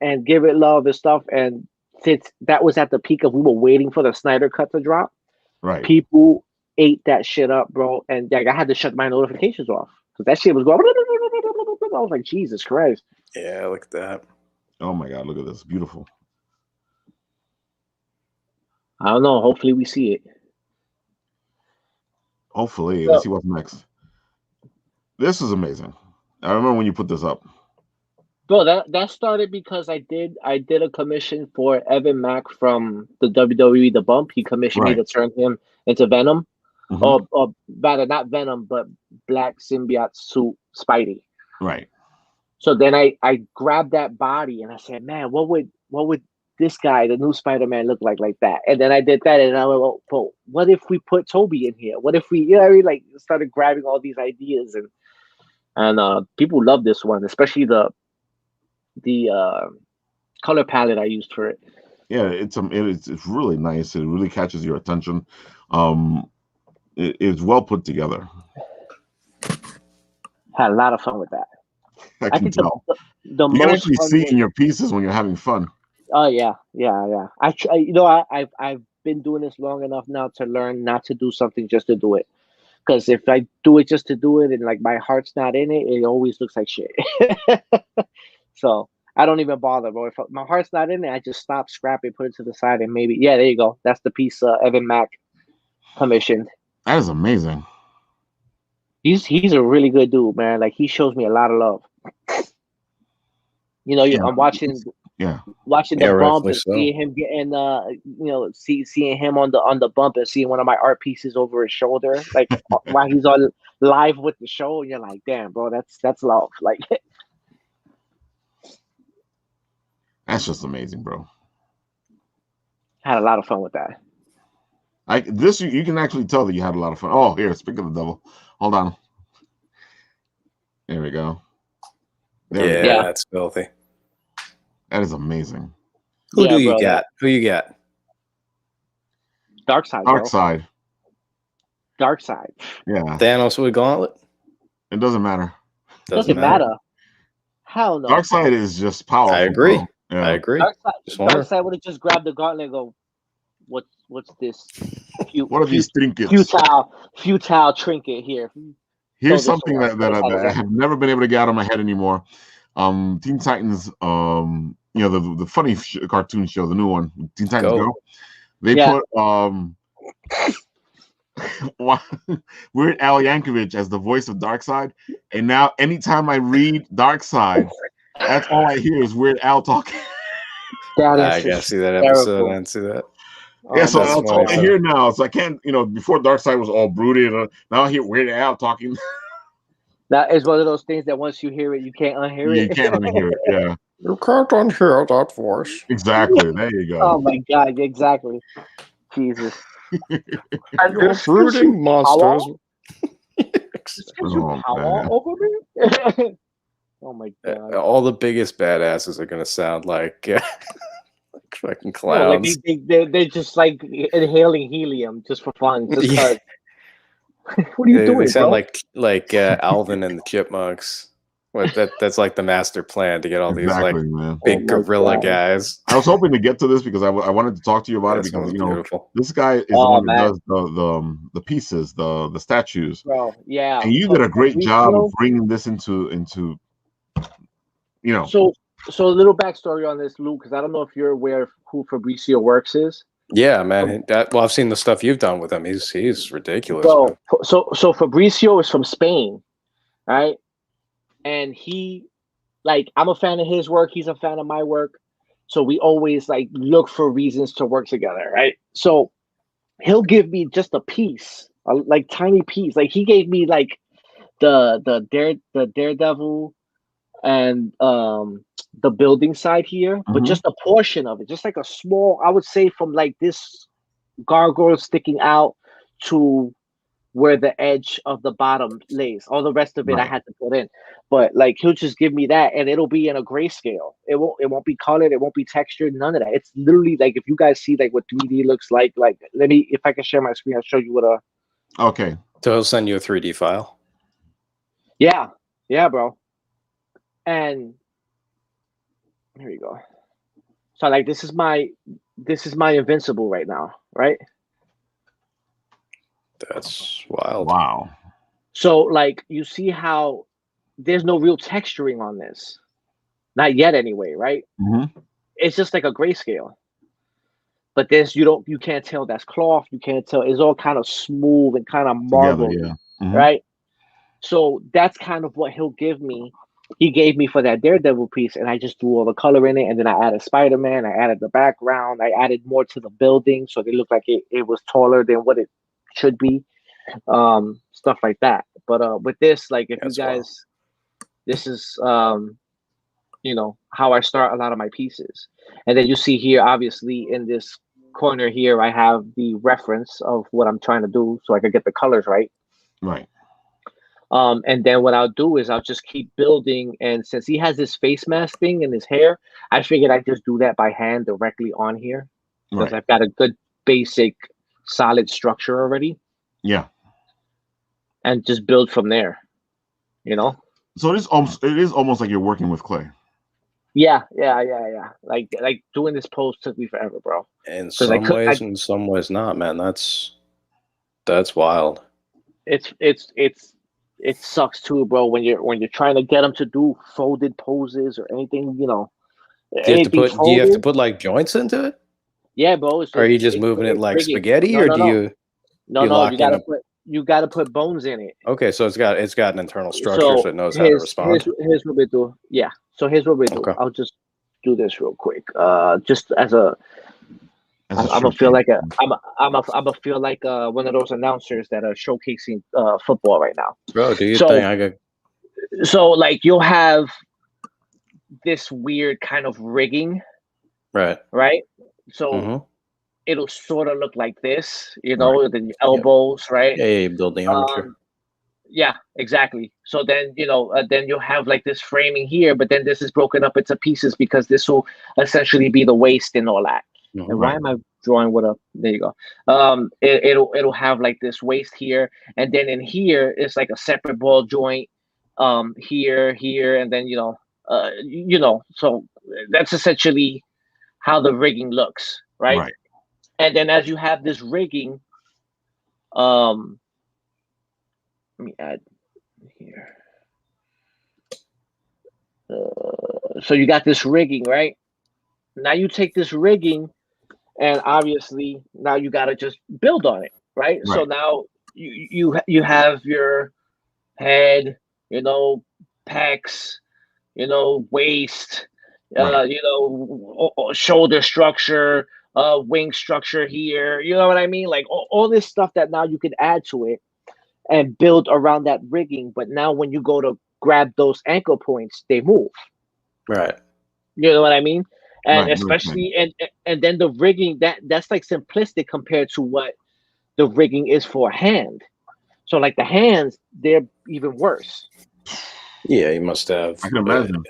Speaker 3: and give it love and stuff. And since that was at the peak of we were waiting for the Snyder cut to drop,
Speaker 1: Right.
Speaker 3: people ate that shit up, bro. And like I had to shut my notifications off because that shit was going. I was like, Jesus Christ.
Speaker 2: Yeah, look at that.
Speaker 1: Oh my God, look at this. Beautiful.
Speaker 3: I don't know. Hopefully we see it.
Speaker 1: Hopefully. Let's see what's next. This is amazing. I remember when you put this up.
Speaker 3: Bro, that started because I did a commission for Evan Mack from the WWE The Bump. He commissioned me to turn him into Venom.
Speaker 1: Mm-hmm.
Speaker 3: Or rather not Venom, but Black Symbiote Suit Spidey.
Speaker 1: Right.
Speaker 3: So then I grabbed that body and I said, man, what would this guy, the new Spider-Man, look like that? And then I did that and I went, well, what if we put Toby in here? What if we, you know what I mean? Like started grabbing all these ideas and people love this one, especially the color palette I used for it.
Speaker 1: Yeah, it's really nice. It really catches your attention. It's well put together.
Speaker 3: Had a lot of fun with that.
Speaker 1: I can tell.
Speaker 3: The
Speaker 1: you can
Speaker 3: most
Speaker 1: actually see in your pieces when you're having fun.
Speaker 3: Oh yeah. I've been doing this long enough now to learn not to do something just to do it. Because if I do it just to do it and like my heart's not in it, it always looks like shit. So I don't even bother, bro. If my heart's not in it, I just stop, scrap it, put it to the side, and maybe there you go. That's the piece Evan Mack commissioned.
Speaker 1: That is amazing.
Speaker 3: He's a really good dude, man. Like he shows me a lot of love. I'm watching the bump and seeing him getting seeing him on the bump and seeing one of my art pieces over his shoulder, like while he's on live with the show, and you're like, damn, bro, that's love. Like
Speaker 1: that's just amazing, bro.
Speaker 3: Had a lot of fun with that.
Speaker 1: You can actually tell that you had a lot of fun. Oh, here, speak of the devil. Hold on. There we go.
Speaker 2: Yeah, that's filthy.
Speaker 1: That is amazing.
Speaker 2: Who do you got? Who you got?
Speaker 3: Darkseid. Darkseid.
Speaker 1: Yeah.
Speaker 2: Thanos with Gauntlet?
Speaker 1: It doesn't matter.
Speaker 3: Doesn't matter. Hell no.
Speaker 1: Darkseid is just powerful.
Speaker 2: I agree.
Speaker 1: Yeah.
Speaker 2: I agree.
Speaker 3: Darkseid would have just grabbed the gauntlet and go, what's this?
Speaker 1: What are these trinkets?
Speaker 3: Futile trinket here.
Speaker 1: Here's something that I have never been able to get out of my head anymore. Teen Titans, the funny cartoon show, the new one, Teen Titans Go. They put Weird Al Yankovic as the voice of Darkseid, and now anytime I read Darkseid, that's all I hear is Weird Al talking.
Speaker 2: I gotta see that episode. I didn't see that.
Speaker 1: Yeah, so that's all I hear now. So I can't, before Darkseid was all brooded. Now I hear Weird Al talking.
Speaker 3: That is one of those things that once you hear it, you can't unhear it.
Speaker 1: You can't unhear it, yeah.
Speaker 2: You can't unhear that voice.
Speaker 1: Exactly. There you go.
Speaker 3: Oh my God, exactly. Jesus.
Speaker 2: And you're brooding monsters.
Speaker 3: Over me? Oh my God.
Speaker 2: All the biggest badasses are gonna sound like fucking clowns.
Speaker 3: They're just like inhaling helium just for fun. Just what are you doing?
Speaker 2: They sound
Speaker 3: bro?
Speaker 2: like Alvin and the Chipmunks. That's like the master plan to get all these big gorilla guys.
Speaker 1: I was hoping to get to this because I wanted to talk to you about it because this guy is the one that does the pieces, the statues.
Speaker 3: Bro, yeah.
Speaker 1: And you did a great job of bringing this into.
Speaker 3: So a little backstory on this, Luke, because I don't know if you're aware of who Fabricio Works is.
Speaker 2: Yeah, man. I've seen the stuff you've done with him. He's ridiculous.
Speaker 3: Bro, so Fabricio is from Spain, right? And I'm a fan of his work. He's a fan of my work. So we always look for reasons to work together, right? So he'll give me just a piece, tiny piece. Like he gave me the Daredevil and the building side here, but just a portion of it, just like a small, I would say from this gargoyle sticking out to where the edge of the bottom lays. All the rest of it I
Speaker 1: Right.
Speaker 3: had to put in. But like he'll just give me that and it'll be in a grayscale. It won't be colored, it won't be textured, none of that. It's literally like if you guys see like what 3D looks like let me, if I can share my screen, I'll show you what a
Speaker 1: Okay.
Speaker 2: So he'll send you a 3D file.
Speaker 3: Yeah, bro. And here you go. So like this is my Invincible right now, right?
Speaker 2: That's wild.
Speaker 1: Wow.
Speaker 3: So like you see how there's no real texturing on this. Not yet anyway, right?
Speaker 1: Mm-hmm.
Speaker 3: It's just like a grayscale. But this you can't tell that's cloth, you can't tell, it's all kind of smooth and kind of marble,
Speaker 1: Yeah. Mm-hmm.
Speaker 3: right? So that's kind of what he'll give me. He gave me for that Daredevil piece, and I just threw all the color in it, and then I added Spider-Man, I added the background, I added more to the building so they looked like it was taller than what it should be. Stuff like that. But with this, like if
Speaker 2: That's
Speaker 3: you guys this is you know how I start a lot of my pieces. And then you see here, obviously in this corner here, I have the reference of what I'm trying to do so I could get the colors right.
Speaker 1: Right.
Speaker 3: And then what I'll do is I'll just keep building. And since he has this face mask thing in his hair, I figured I'd just do that by hand directly on here because
Speaker 1: Right.
Speaker 3: I've got a good basic solid structure already
Speaker 1: Yeah.
Speaker 3: and just build from there, you know?
Speaker 1: So it is almost like you're working with clay.
Speaker 3: Yeah. Like doing this pose took me forever, bro.
Speaker 2: In some ways, in some ways not, man. That's wild.
Speaker 3: It sucks too, bro. When you're trying to get them to do folded poses or anything, you know.
Speaker 2: Do you have to put like joints into it?
Speaker 3: Yeah, bro.
Speaker 2: Or are you just moving it like rigging. Spaghetti,
Speaker 3: no,
Speaker 2: or
Speaker 3: no,
Speaker 2: do you?
Speaker 3: No, you gotta put bones in it.
Speaker 2: Okay, so it's got an internal structure, so it knows how to respond.
Speaker 3: Here's what we do. Yeah. So here's what we do. Okay. I'll just do this real quick. Just as a I'm gonna feel like one of those announcers that are showcasing football right now.
Speaker 2: Bro, do you think
Speaker 3: So like you'll have this weird kind of rigging, right? So it'll sort of look like this, you know, the elbows, right?
Speaker 2: Yeah, building armature.
Speaker 3: Yeah, exactly. So then then you'll have like this framing here, but then this is broken up into pieces because this will essentially be the waist and all that. And why am I drawing with a? There you go. It'll have like this waist here, and then in here it's like a separate ball joint. Here, and then so that's essentially how the rigging looks, right? And then as you have this rigging, let me add here. So you got this rigging, right? Now you take this rigging. And obviously, now you got to just build on it, right? So now you have your head, pecs, waist, shoulder structure, wing structure here. You know what I mean? Like all this stuff that now you can add to it and build around that rigging. But now when you go to grab those anchor points, they move.
Speaker 2: Right.
Speaker 3: You know what I mean? And especially and then the rigging that's like simplistic compared to what the rigging is for a hand. So like the hands, they're even worse.
Speaker 2: Yeah, you must have,
Speaker 1: I can imagine,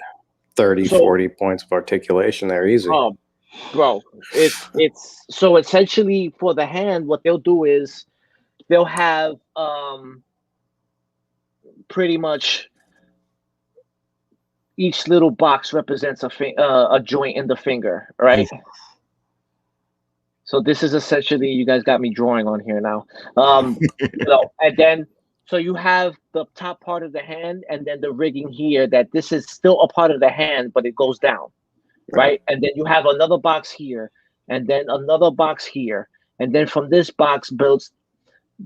Speaker 2: 40 points of articulation there, easy.
Speaker 3: Oh, bro, it's so essentially for the hand, what they'll do is they'll have pretty much each little box represents a joint in the finger, right? So this is essentially, you guys got me drawing on here now. And then so you have the top part of the hand, and then the rigging here. That this is still a part of the hand, but it goes down, right? And then you have another box here, and then another box here, and then from this box builds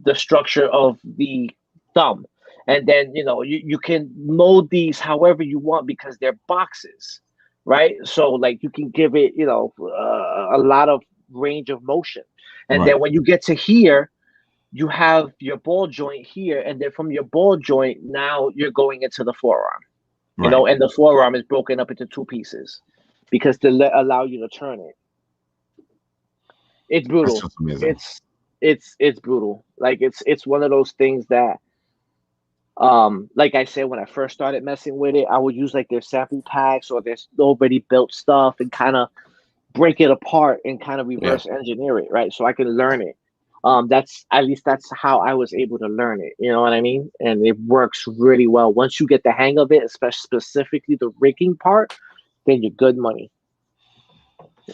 Speaker 3: the structure of the thumb. And then, you can mold these however you want because they're boxes, right? So like you can give it, a lot of range of motion. And then when you get to here, you have your ball joint here. And then from your ball joint, now you're going into the forearm, and the forearm is broken up into two pieces because to allow you to turn it. It's brutal. it's brutal. Like it's one of those things that like I said, when I first started messing with it, I would use like their sample packs or their already built stuff and kind of break it apart and kind of reverse engineer it, right? So I can learn it. That's at least that's how I was able to learn it. You know what I mean? And it works really well once you get the hang of it, especially specifically the rigging part. Then you're good money,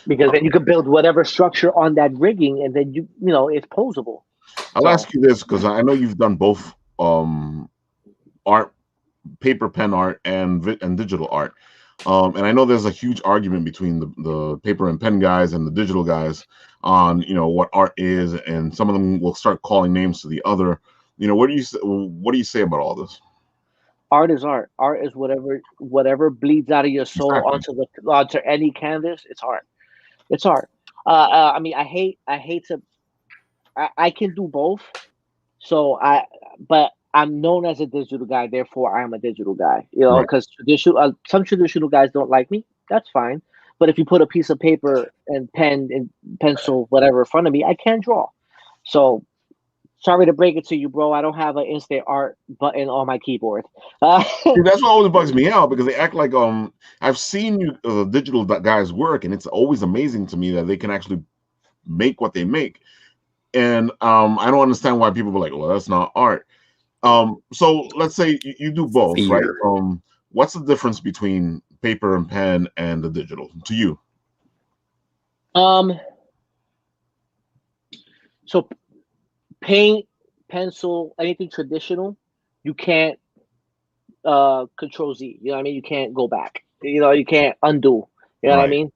Speaker 3: because then you can build whatever structure on that rigging, and then you know it's posable.
Speaker 1: I'll ask you this because I know you've done both art, paper pen art, and digital art. And I know there's a huge argument between the paper and pen guys and the digital guys on what art is, and some of them will start calling names to the other. What do you say about all this?
Speaker 3: Art is art. Art is whatever bleeds out of your soul
Speaker 1: Exactly.
Speaker 3: onto any canvas. It's art. It's art. I mean, I hate to. I can do both. But I'm known as a digital guy, therefore I am a digital guy.
Speaker 1: Right.
Speaker 3: Because some traditional guys don't like me. That's fine. But if you put a piece of paper and pen and pencil, whatever, in front of me, I can't draw. So sorry to break it to you, bro. I don't have an instant art button on my keyboard.
Speaker 1: See, that's what always bugs me out, because they act like I've seen digital guys work, and it's always amazing to me that they can actually make what they make. And I don't understand why people are like, well, that's not art. So let's say you do both, right? What's the difference between paper and pen and the digital to you?
Speaker 3: So paint, pencil, anything traditional, you can't control Z. You know what I mean? You can't go back. You can't undo. You know what I mean?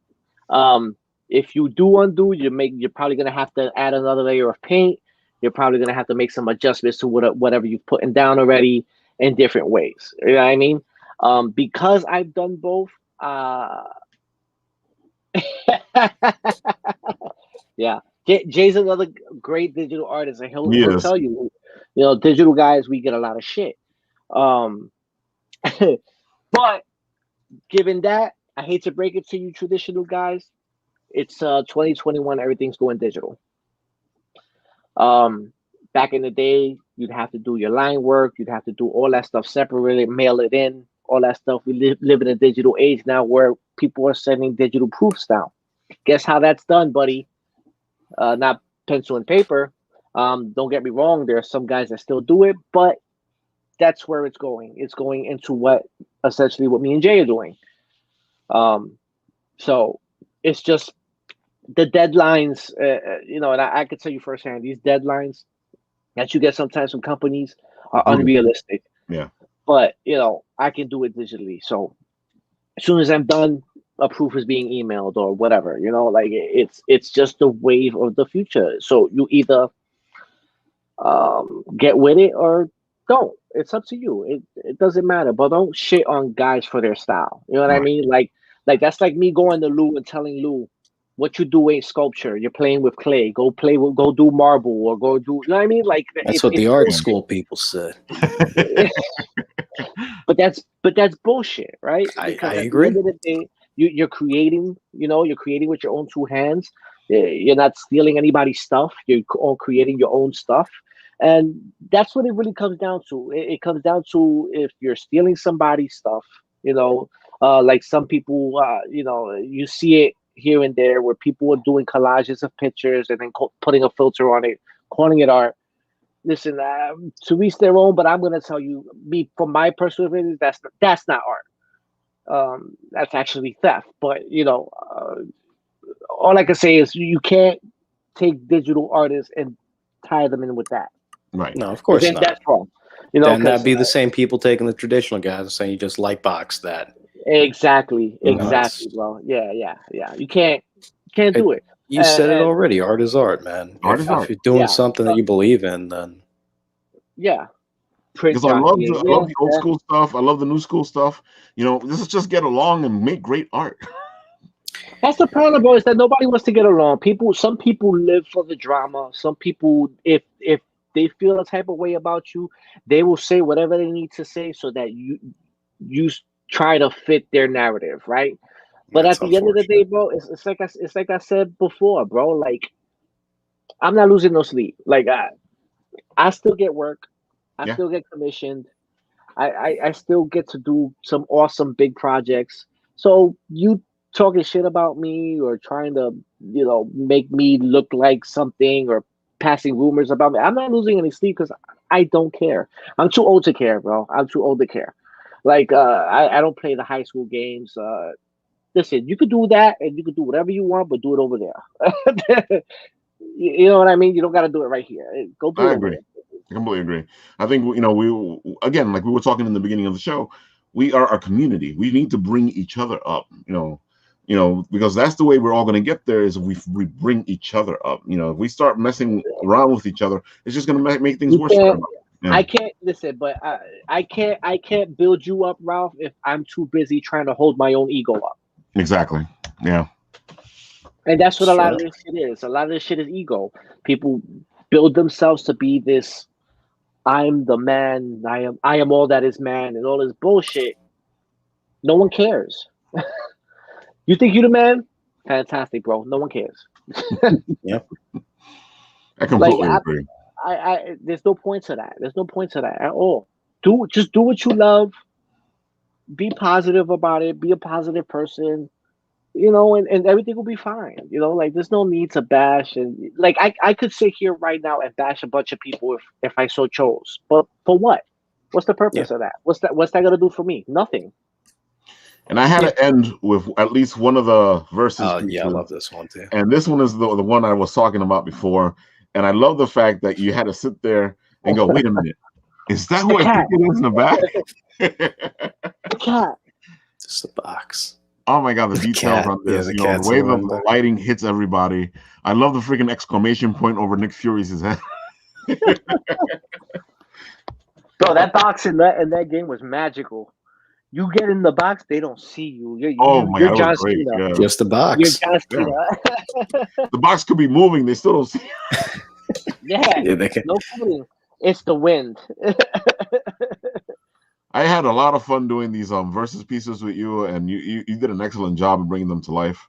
Speaker 3: If you do undo, you're probably gonna have to add another layer of paint. You're probably gonna have to make some adjustments to whatever you've put in down already in different ways. You know what I mean? Because I've done both. Yeah, Jay's another great digital artist, and he'll tell you, digital guys, we get a lot of shit. But given that, I hate to break it to you, traditional guys, it's 2021. Everything's going digital. Back in the day, you'd have to do your line work. You'd have to do all that stuff separately, mail it in, all that stuff. We live in a digital age now where people are sending digital proofs now. Guess how that's done, buddy? Not pencil and paper. Don't get me wrong. There are some guys that still do it, but that's where it's going. It's going into essentially what me and Jay are doing. So it's just the deadlines, and I can tell you firsthand, these deadlines that you get sometimes from companies are unrealistic.
Speaker 1: Yeah.
Speaker 3: But I can do it digitally. So as soon as I'm done, a proof is being emailed or whatever. Like it's just the wave of the future. So you either get with it or don't. It's up to you. It doesn't matter. But don't shit on guys for their style. You know what I mean? Like that's like me going to Lou and telling Lou, what you do ain't sculpture. You're playing with clay. Go do marble or go do. You know what I mean? Like
Speaker 2: that's what the art school people said.
Speaker 3: But that's bullshit, right?
Speaker 2: I agree.
Speaker 3: At the end of the day, you're creating. You're creating with your own two hands. You're not stealing anybody's stuff. You're all creating your own stuff, and that's what it really comes down to. It comes down to if you're stealing somebody's stuff. Like some people, you see it here and there where people are doing collages of pictures and then putting a filter on it, calling it art. Listen, to each their own, but I'm going to tell you, from my personal opinion, that's not art. That's actually theft. But, all I can say is you can't take digital artists and tie them in with that.
Speaker 1: Right.
Speaker 2: No, of course not.
Speaker 3: That's wrong.
Speaker 2: Then that'd be the same people taking the traditional guys and saying you just lightbox that.
Speaker 3: Exactly, bro. Yeah. You can't do it.
Speaker 2: You said it already. Art is art, man. If you're doing something that you believe in, then
Speaker 1: because I love the old school stuff. I love the new school stuff. This is just get along and make great art.
Speaker 3: That's the problem, bro. Is that nobody wants to get along. Some people live for the drama. Some people, if they feel a type of way about you, they will say whatever they need to say so that you try to fit their narrative, right? But at the end of the day, bro, it's like I said before, bro. Like I'm not losing no sleep. Like I still get work. I
Speaker 1: Yeah.
Speaker 3: still get commissioned. I still get to do some awesome big projects. So you talking shit about me or trying to, make me look like something or passing rumors about me. I'm not losing any sleep because I don't care. I'm too old to care, bro. I'm too old to care. Like I don't play the high school games. Listen, you could do that and you could do whatever you want, but do it over there. You know what I mean? You don't got to do it right here. Go do it
Speaker 1: I
Speaker 3: over
Speaker 1: agree.
Speaker 3: there.
Speaker 1: I completely agree. I think we again, like we were talking in the beginning of the show, we are a community. We need to bring each other up. Because that's the way we're all going to get there. Is we bring each other up. If we start messing around with each other, it's just going to make things
Speaker 3: You
Speaker 1: worse for
Speaker 3: can't.
Speaker 1: everybody. Yeah.
Speaker 3: I can't listen, but I can't build you up, Ralph, if I'm too busy trying to hold my own ego up.
Speaker 1: Exactly. Yeah.
Speaker 3: And that's what a lot
Speaker 2: Sure.
Speaker 3: of this shit is. A lot of this shit is ego. People build themselves to be this. I'm the man. I am all that is man, and all this bullshit. No one cares. You think you the man? Fantastic, bro. No one cares.
Speaker 2: Yep.
Speaker 1: I
Speaker 3: Like
Speaker 1: completely agree.
Speaker 3: there's no point to that. There's no point to that at all. Just do what you love. Be positive about it. Be a positive person. And everything will be fine. Like there's no need to bash and like I could sit here right now and bash a bunch of people if I so chose. But for what? What's the purpose of that? What's that gonna do for me? Nothing.
Speaker 1: And I had to end with at least one of the verses.
Speaker 2: Oh yeah, I
Speaker 1: pieces.
Speaker 2: love this one too.
Speaker 1: And this one is the one I was talking about before. And I love the fact that you had to sit there and go, wait a minute. Is that who I think it is in the back?
Speaker 3: The cat.
Speaker 2: Just the box.
Speaker 1: Oh my God, the details
Speaker 2: cat.
Speaker 1: on this.
Speaker 2: Yeah, the
Speaker 1: the
Speaker 2: cat's
Speaker 1: way
Speaker 2: in
Speaker 1: the
Speaker 2: the
Speaker 1: lighting hits everybody. I love the freaking exclamation point over Nick Fury's head.
Speaker 3: Bro, that box in that game was magical. You get in the box, they don't see you.
Speaker 1: Oh my
Speaker 3: You're
Speaker 1: God, it
Speaker 3: John
Speaker 1: was great.
Speaker 3: Cena.
Speaker 1: Yeah.
Speaker 2: Just the
Speaker 3: You're
Speaker 2: box.
Speaker 3: John
Speaker 1: Yeah.
Speaker 3: Cena.
Speaker 1: The box could be moving, they still don't see.
Speaker 3: Yeah,
Speaker 2: Yeah, they can.
Speaker 3: no kidding. It's the wind.
Speaker 1: I had a lot of fun doing these versus pieces with you, and you did an excellent job of bringing them to life.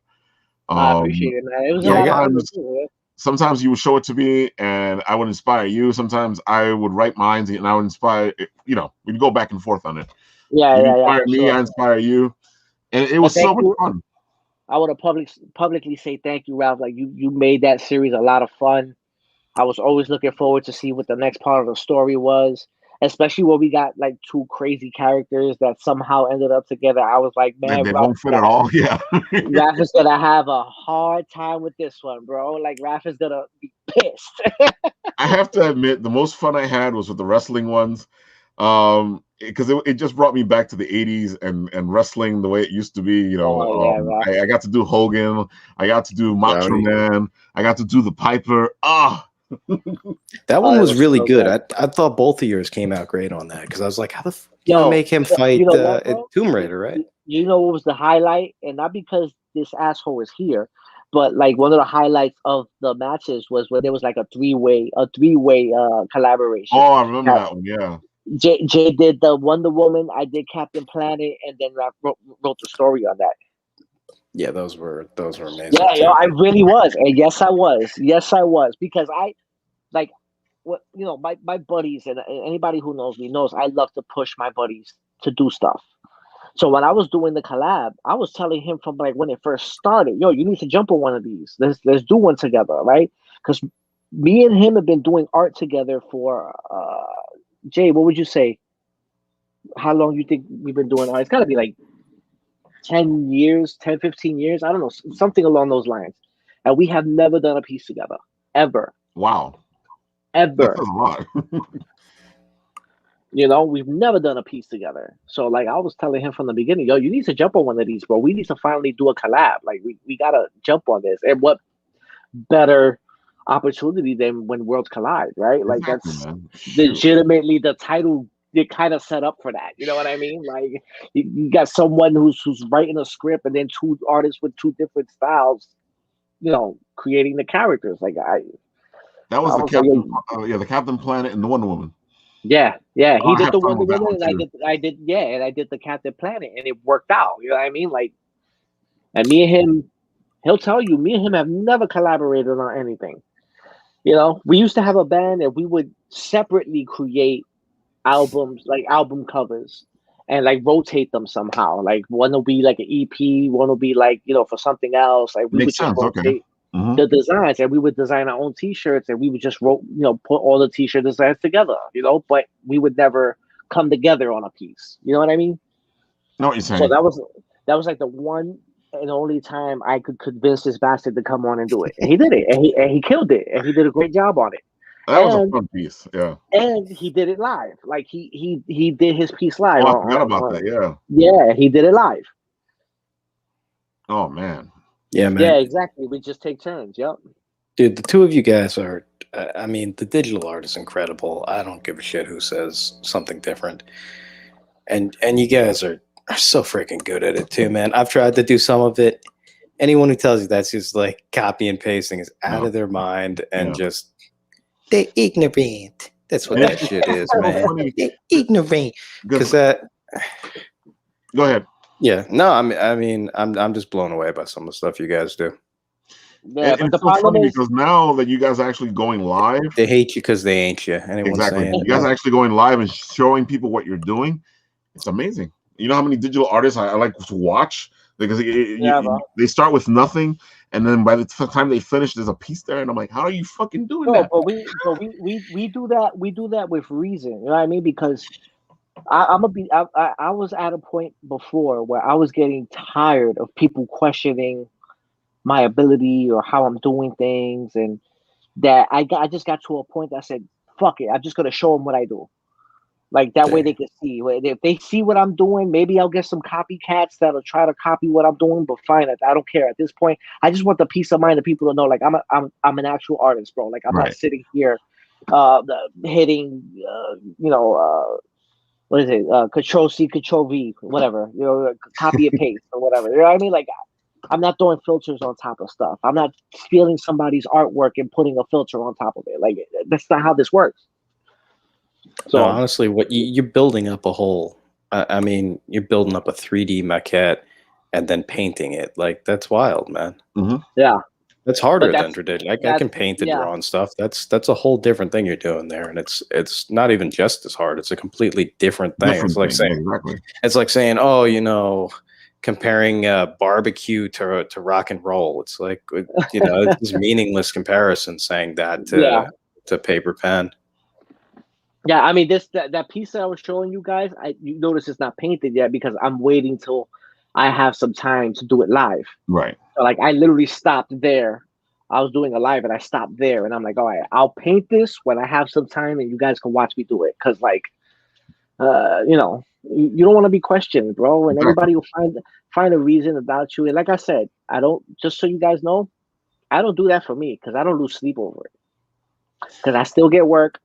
Speaker 3: I appreciate it, man. It was a
Speaker 2: Yeah,
Speaker 3: lot of fun to do. Man.
Speaker 1: Sometimes you would show it to me and I would inspire you. Sometimes I would write mine and I would inspire, we'd go back and forth on it.
Speaker 3: Yeah,
Speaker 1: You
Speaker 3: yeah,
Speaker 1: inspire
Speaker 3: for
Speaker 1: me,
Speaker 3: sure.
Speaker 1: I inspire you. And it
Speaker 3: But
Speaker 1: was so
Speaker 3: thank
Speaker 1: much
Speaker 3: you.
Speaker 1: fun.
Speaker 3: I want to publicly say thank you, Ralph. Like you made that series a lot of fun. I was always looking forward to see what the next part of the story was, especially when we got like two crazy characters that somehow ended up together. I was like, man,
Speaker 1: They
Speaker 3: Ralph
Speaker 1: won't fit at all. Yeah.
Speaker 3: Ralph is gonna have a hard time with this one, bro. Like Ralph is gonna be pissed.
Speaker 1: I have to admit, the most fun I had was with the wrestling ones. Because it just brought me back to the 80s and wrestling the way it used to be.
Speaker 3: Ralph.
Speaker 1: I got to do Hogan, I got to do Macho
Speaker 2: Rowdy.
Speaker 1: Man, I got to do the Piper.
Speaker 2: That one
Speaker 3: it
Speaker 2: was
Speaker 3: was
Speaker 2: really
Speaker 3: so
Speaker 2: good.
Speaker 3: good.
Speaker 2: I thought both of yours came out great on that because I was like, how the f you
Speaker 3: Yo,
Speaker 2: make him fight
Speaker 3: you know what, bro?
Speaker 2: Tomb Raider, right?
Speaker 3: You know what was the highlight? And not because this asshole is here, but like one of the highlights of the matches was when there was like a three-way collaboration.
Speaker 1: Oh, I remember that one. Yeah.
Speaker 3: Jay did the Wonder Woman, I did Captain Planet, and then Ralph wrote the story on that.
Speaker 2: Yeah, those were amazing.
Speaker 3: Yeah,
Speaker 2: too.
Speaker 3: yo, I really was, and yes, I was because I like what my buddies and anybody who knows me knows I love to push my buddies to do stuff. So when I was doing the collab, I was telling him from like when it first started, yo, you need to jump on one of these. Let's do one together, right? Because me and him have been doing art together for Jay, what would you say? How long you think we've been doing art? It's got to be like 10 years, 10, 15 years. I don't know, something along those lines. And we have never done a piece together, ever.
Speaker 1: Wow.
Speaker 3: Ever.
Speaker 1: That's a lot.
Speaker 3: We've never done a piece together. So like I was telling him from the beginning, yo, you need to jump on one of these, bro. We need to finally do a collab. Like we gotta jump on this. And what better opportunity than when worlds collide, right? Like
Speaker 1: Exactly,
Speaker 3: that's
Speaker 1: man. Shoot.
Speaker 3: legitimately the title. They kind of set up for that. You know what I mean? Like you got someone who's writing a script and then two artists with two different styles, creating the characters. Like
Speaker 1: That was
Speaker 3: I
Speaker 1: the
Speaker 3: was like,
Speaker 1: Captain, the Captain Planet and the Wonder Woman.
Speaker 3: yeah.
Speaker 1: Oh,
Speaker 3: He
Speaker 1: I
Speaker 3: did
Speaker 1: had
Speaker 3: the
Speaker 1: fun
Speaker 3: Wonder
Speaker 1: with that
Speaker 3: Woman,
Speaker 1: one
Speaker 3: and
Speaker 1: too.
Speaker 3: I did the Captain Planet, and it worked out. You know what I mean? Like, and me and him, he'll tell you, me and him have never collaborated on anything. You know, we used to have a band and we would separately create albums, like album covers, and like rotate them somehow. Like one will be like an EP, one will be like, you know, for something else. Like we would
Speaker 1: Makes
Speaker 3: just
Speaker 1: sense. Okay.
Speaker 3: rotate the designs, and we would design our own T-shirts, and we would just put all the T-shirt designs together. You know, but we would never come together on a piece. You know what I mean?
Speaker 1: Know what you're
Speaker 3: So
Speaker 1: saying?
Speaker 3: that was like the one and only time I could convince this bastard to come on and do it, and he did it, and he killed it, and he did a great job on it.
Speaker 1: That was a fun piece. Yeah.
Speaker 3: And he did it live. Like he did his piece live.
Speaker 1: Oh, I forgot about that. Yeah.
Speaker 3: Yeah, he did it live.
Speaker 1: Oh man.
Speaker 2: Yeah, man.
Speaker 3: Yeah, exactly. We just take turns. Yep.
Speaker 2: Dude, the two of you guys are, I mean, the digital art is incredible. I don't give a shit who says something different. And you guys are so freaking good at it too, man. I've tried to do some of it. Anyone who tells you that's just like copy and pasting is out of their mind and just, they're ignorant. That's what that shit is, man. They're ignorant. Because that.
Speaker 1: Go ahead.
Speaker 2: Yeah, no, I mean, I'm just blown away by some of the stuff you guys do.
Speaker 3: Yeah,
Speaker 1: and it's so funny because now that you guys are actually going live,
Speaker 2: they hate you because they ain't you.
Speaker 1: Exactly. You guys are actually going live and showing people what you're doing. It's amazing. You know how many digital artists I like to watch because they start with nothing, and then by the time they finish, there's a piece there, and I'm like, how are you fucking doing that?
Speaker 3: But we do that. We do that with reason. You know what I mean? Because I was at a point before where I was getting tired of people questioning my ability or how I'm doing things, and that I just got to a point that I said, fuck it, I'm just gonna show them what I do. Like that way they can see. If they see what I'm doing, maybe I'll get some copycats that'll try to copy what I'm doing, but fine, I don't care at this point. I just want the peace of mind of people to know, like I'm an actual artist, bro. Like I'm not sitting here hitting what is it? Control C, Control V, whatever. You know, copy and paste or whatever. You know what I mean? Like, I'm not throwing filters on top of stuff. I'm not stealing somebody's artwork and putting a filter on top of it. Like, that's not how this works. So
Speaker 2: no, honestly, what you're building up a whole. I mean, you're building up a 3D maquette and then painting it. Like, that's wild, man.
Speaker 3: Yeah.
Speaker 2: That's harder than traditional. I can paint and draw and stuff. That's a whole different thing you're doing there, and it's not even just as hard. It's a completely different thing. It's like saying, oh, you know, comparing barbecue to rock and roll. It's like, you know, it's meaningless comparison saying that to paper pen.
Speaker 3: Yeah, I mean, that piece that I was showing you guys, you notice it's not painted yet because I'm waiting till I have some time to do it live.
Speaker 1: Right.
Speaker 3: So, like, I literally stopped there. I was doing a live and I stopped there, and I'm like, all right, I'll paint this when I have some time and you guys can watch me do it. Cause like, you know, you don't want to be questioned, bro. And everybody will find a reason about you. And like I said, I don't, just so you guys know, I don't do that for me because I don't lose sleep over it. Because I still get work.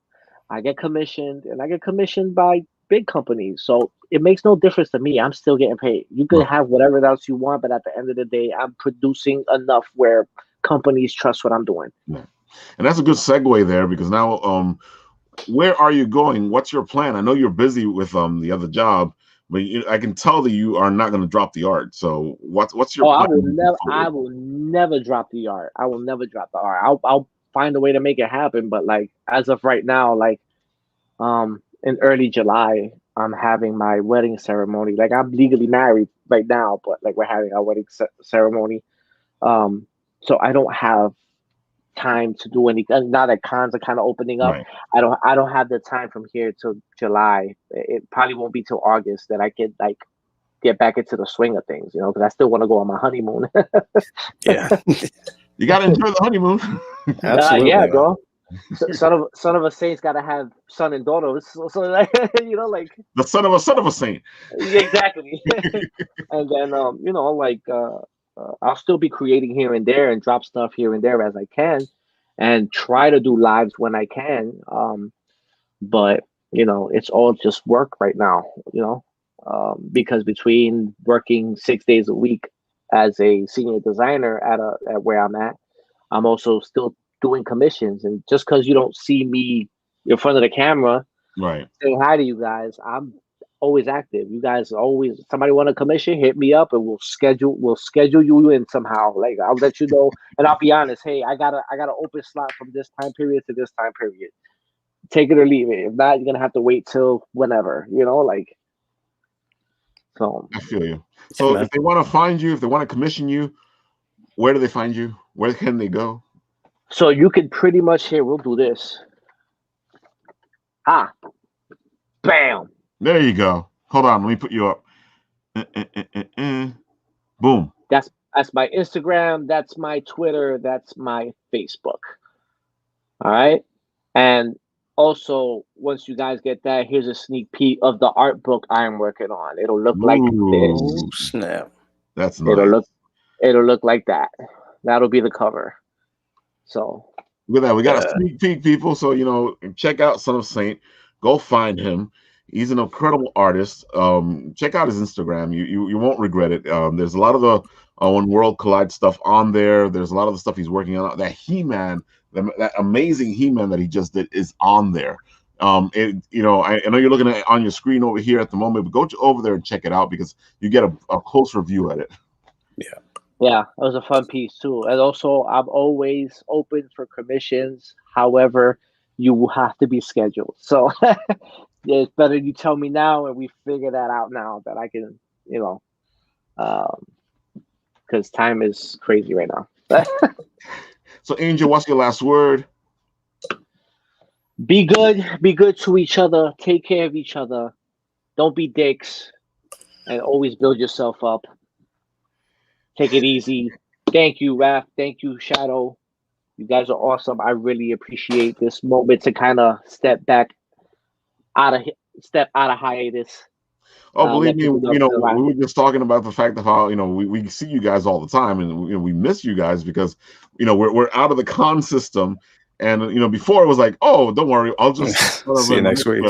Speaker 3: I get commissioned, and I get commissioned by big companies. So it makes no difference to me. I'm still getting paid. You can have whatever else you want, but at the end of the day, I'm producing enough where companies trust what I'm doing.
Speaker 1: Yeah. And that's a good segue there because now, where are you going? What's your plan? I know you're busy with the other job, but I can tell that you are not going to drop the art. So what's your plan?
Speaker 3: I will never drop the art. I will never drop the art. I'll find a way to make it happen. But like as of right now, like in early July, I'm having my wedding ceremony. Like I'm legally married right now, but like we're having our wedding ceremony. So I don't have time to do anything. Now that cons are kind of opening up, I don't have the time from here till July. It probably won't be till August that I could like get back into the swing of things, you know, because I still want to go on my honeymoon.
Speaker 1: Yeah, you got to enjoy the honeymoon.
Speaker 2: Absolutely,
Speaker 3: yeah, bro. Son of a saint's got to have son and daughter. So like, you know, like
Speaker 1: the son of a saint.
Speaker 3: Exactly. And then you know, like I'll still be creating here and there and drop stuff here and there as I can, and try to do lives when I can. But you know, it's all just work right now. You know, because between working 6 days a week as a senior designer at where I'm at, I'm also still doing commissions. And just because you don't see me in front of the camera,
Speaker 1: right,
Speaker 3: saying hi to you guys, always active. You guys always, somebody want a commission, hit me up and we'll schedule you in somehow. Like I'll let you know, and I'll be honest. Hey, I got an open slot from this time period to this time period. Take it or leave it. If not, you're gonna have to wait till whenever. You know, like. So
Speaker 1: I feel you. So if they want to find you, if they want to commission you, where do they find you? Where can they go?
Speaker 3: So you can pretty much here. We'll do this. Bam.
Speaker 1: There you go. Hold on, let me put you up. Boom.
Speaker 3: That's my Instagram. That's my Twitter. That's my Facebook. All right. And also, once you guys get that, here's a sneak peek of the art book I'm working on. It'll look like this.
Speaker 2: Snap.
Speaker 1: That's nice.
Speaker 3: It'll look like that. That'll be the cover. So
Speaker 1: look at that. We got a sneak peek, people. So check out Son of Saint. Go find him. He's an incredible artist. Check out his Instagram. You won't regret it. There's a lot of the When World Collide stuff on there. There's a lot of the stuff he's working on. That He-Man, that amazing He-Man that he just did is on there. I know you're looking at it on your screen over here at the moment, but go over there and check it out because you get a closer view at it.
Speaker 3: Yeah, it was a fun piece too. And also, I'm always open for commissions. However, you will have to be scheduled. So it's better you tell me now and we figure that out now that I can, because time is crazy right now.
Speaker 1: So, Angel, what's your last word?
Speaker 3: Be good. Be good to each other. Take care of each other. Don't be dicks. And always build yourself up. Take it easy. Thank you, Ralf. Thank you, Shadow. You guys are awesome. I really appreciate this moment to kind of step out of hiatus.
Speaker 1: Oh, believe me, we were just talking about the fact of how we see you guys all the time, and we miss you guys because we're out of the con system, and before it was like, oh, don't worry, I'll just
Speaker 2: see you next week.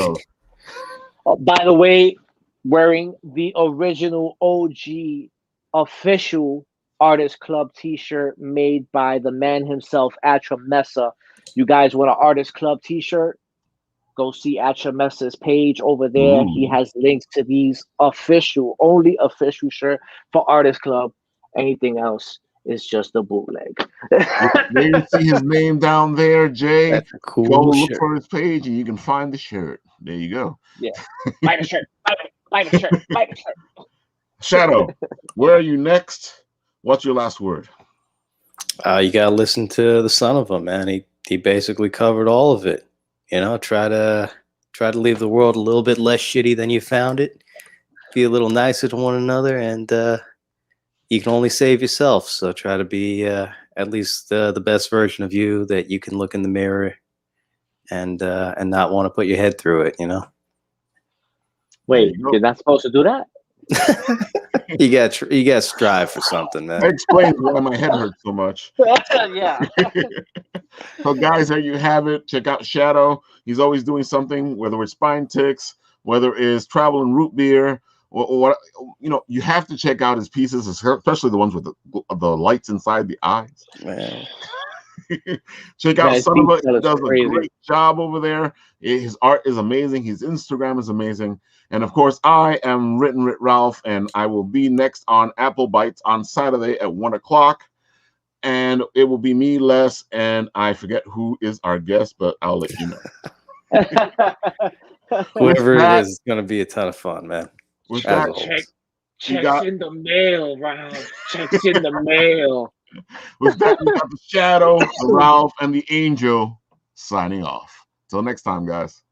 Speaker 3: By the way, wearing the original OG official Artist Club t-shirt made by the man himself, Atra Mesa. You guys want an Artist Club t-shirt? Go see Atra Mesa's page over there. He has links to these only official shirt for Artist Club. Anything else is just a bootleg.
Speaker 1: There you see his name down there, Jay.
Speaker 2: That's a cool
Speaker 1: Go
Speaker 2: shirt.
Speaker 1: Look for his page and you can find the shirt. There you go.
Speaker 3: Yeah. Buy the shirt. Buy the shirt. Buy the shirt.
Speaker 1: Shadow, where are you next? What's your last word?
Speaker 2: You gotta listen to the son of him, man. He basically covered all of it. Try to leave the world a little bit less shitty than you found it. Be a little nicer to one another, and you can only save yourself. So try to be at least the best version of you that you can look in the mirror and not want to put your head through it.
Speaker 3: Wait, you're not supposed to do that?
Speaker 2: You got to strive for something, man.
Speaker 1: That explains why my head hurts so much.
Speaker 3: Yeah.
Speaker 1: So, guys, there you have it. Check out Shadow. He's always doing something, whether it's spine ticks, whether it's travel and root beer, or what you have to check out his pieces, especially the ones with the lights inside the eyes.
Speaker 2: Man.
Speaker 1: Check out Son of It. He does a great job over there. His art is amazing. His Instagram is amazing. And of course, I am Written Writ Ralf, and I will be next on Apple Bites on Saturday at 1 o'clock. And it will be me, Les, and I forget who is our guest, but I'll let you know.
Speaker 2: Whoever it is, it's going to be a ton of fun, man.
Speaker 1: With that,
Speaker 3: checks in the mail, Ralf. Checks in the mail.
Speaker 1: With that, we got the Shadow, the Ralf, and the Angel signing off. Till next time, guys.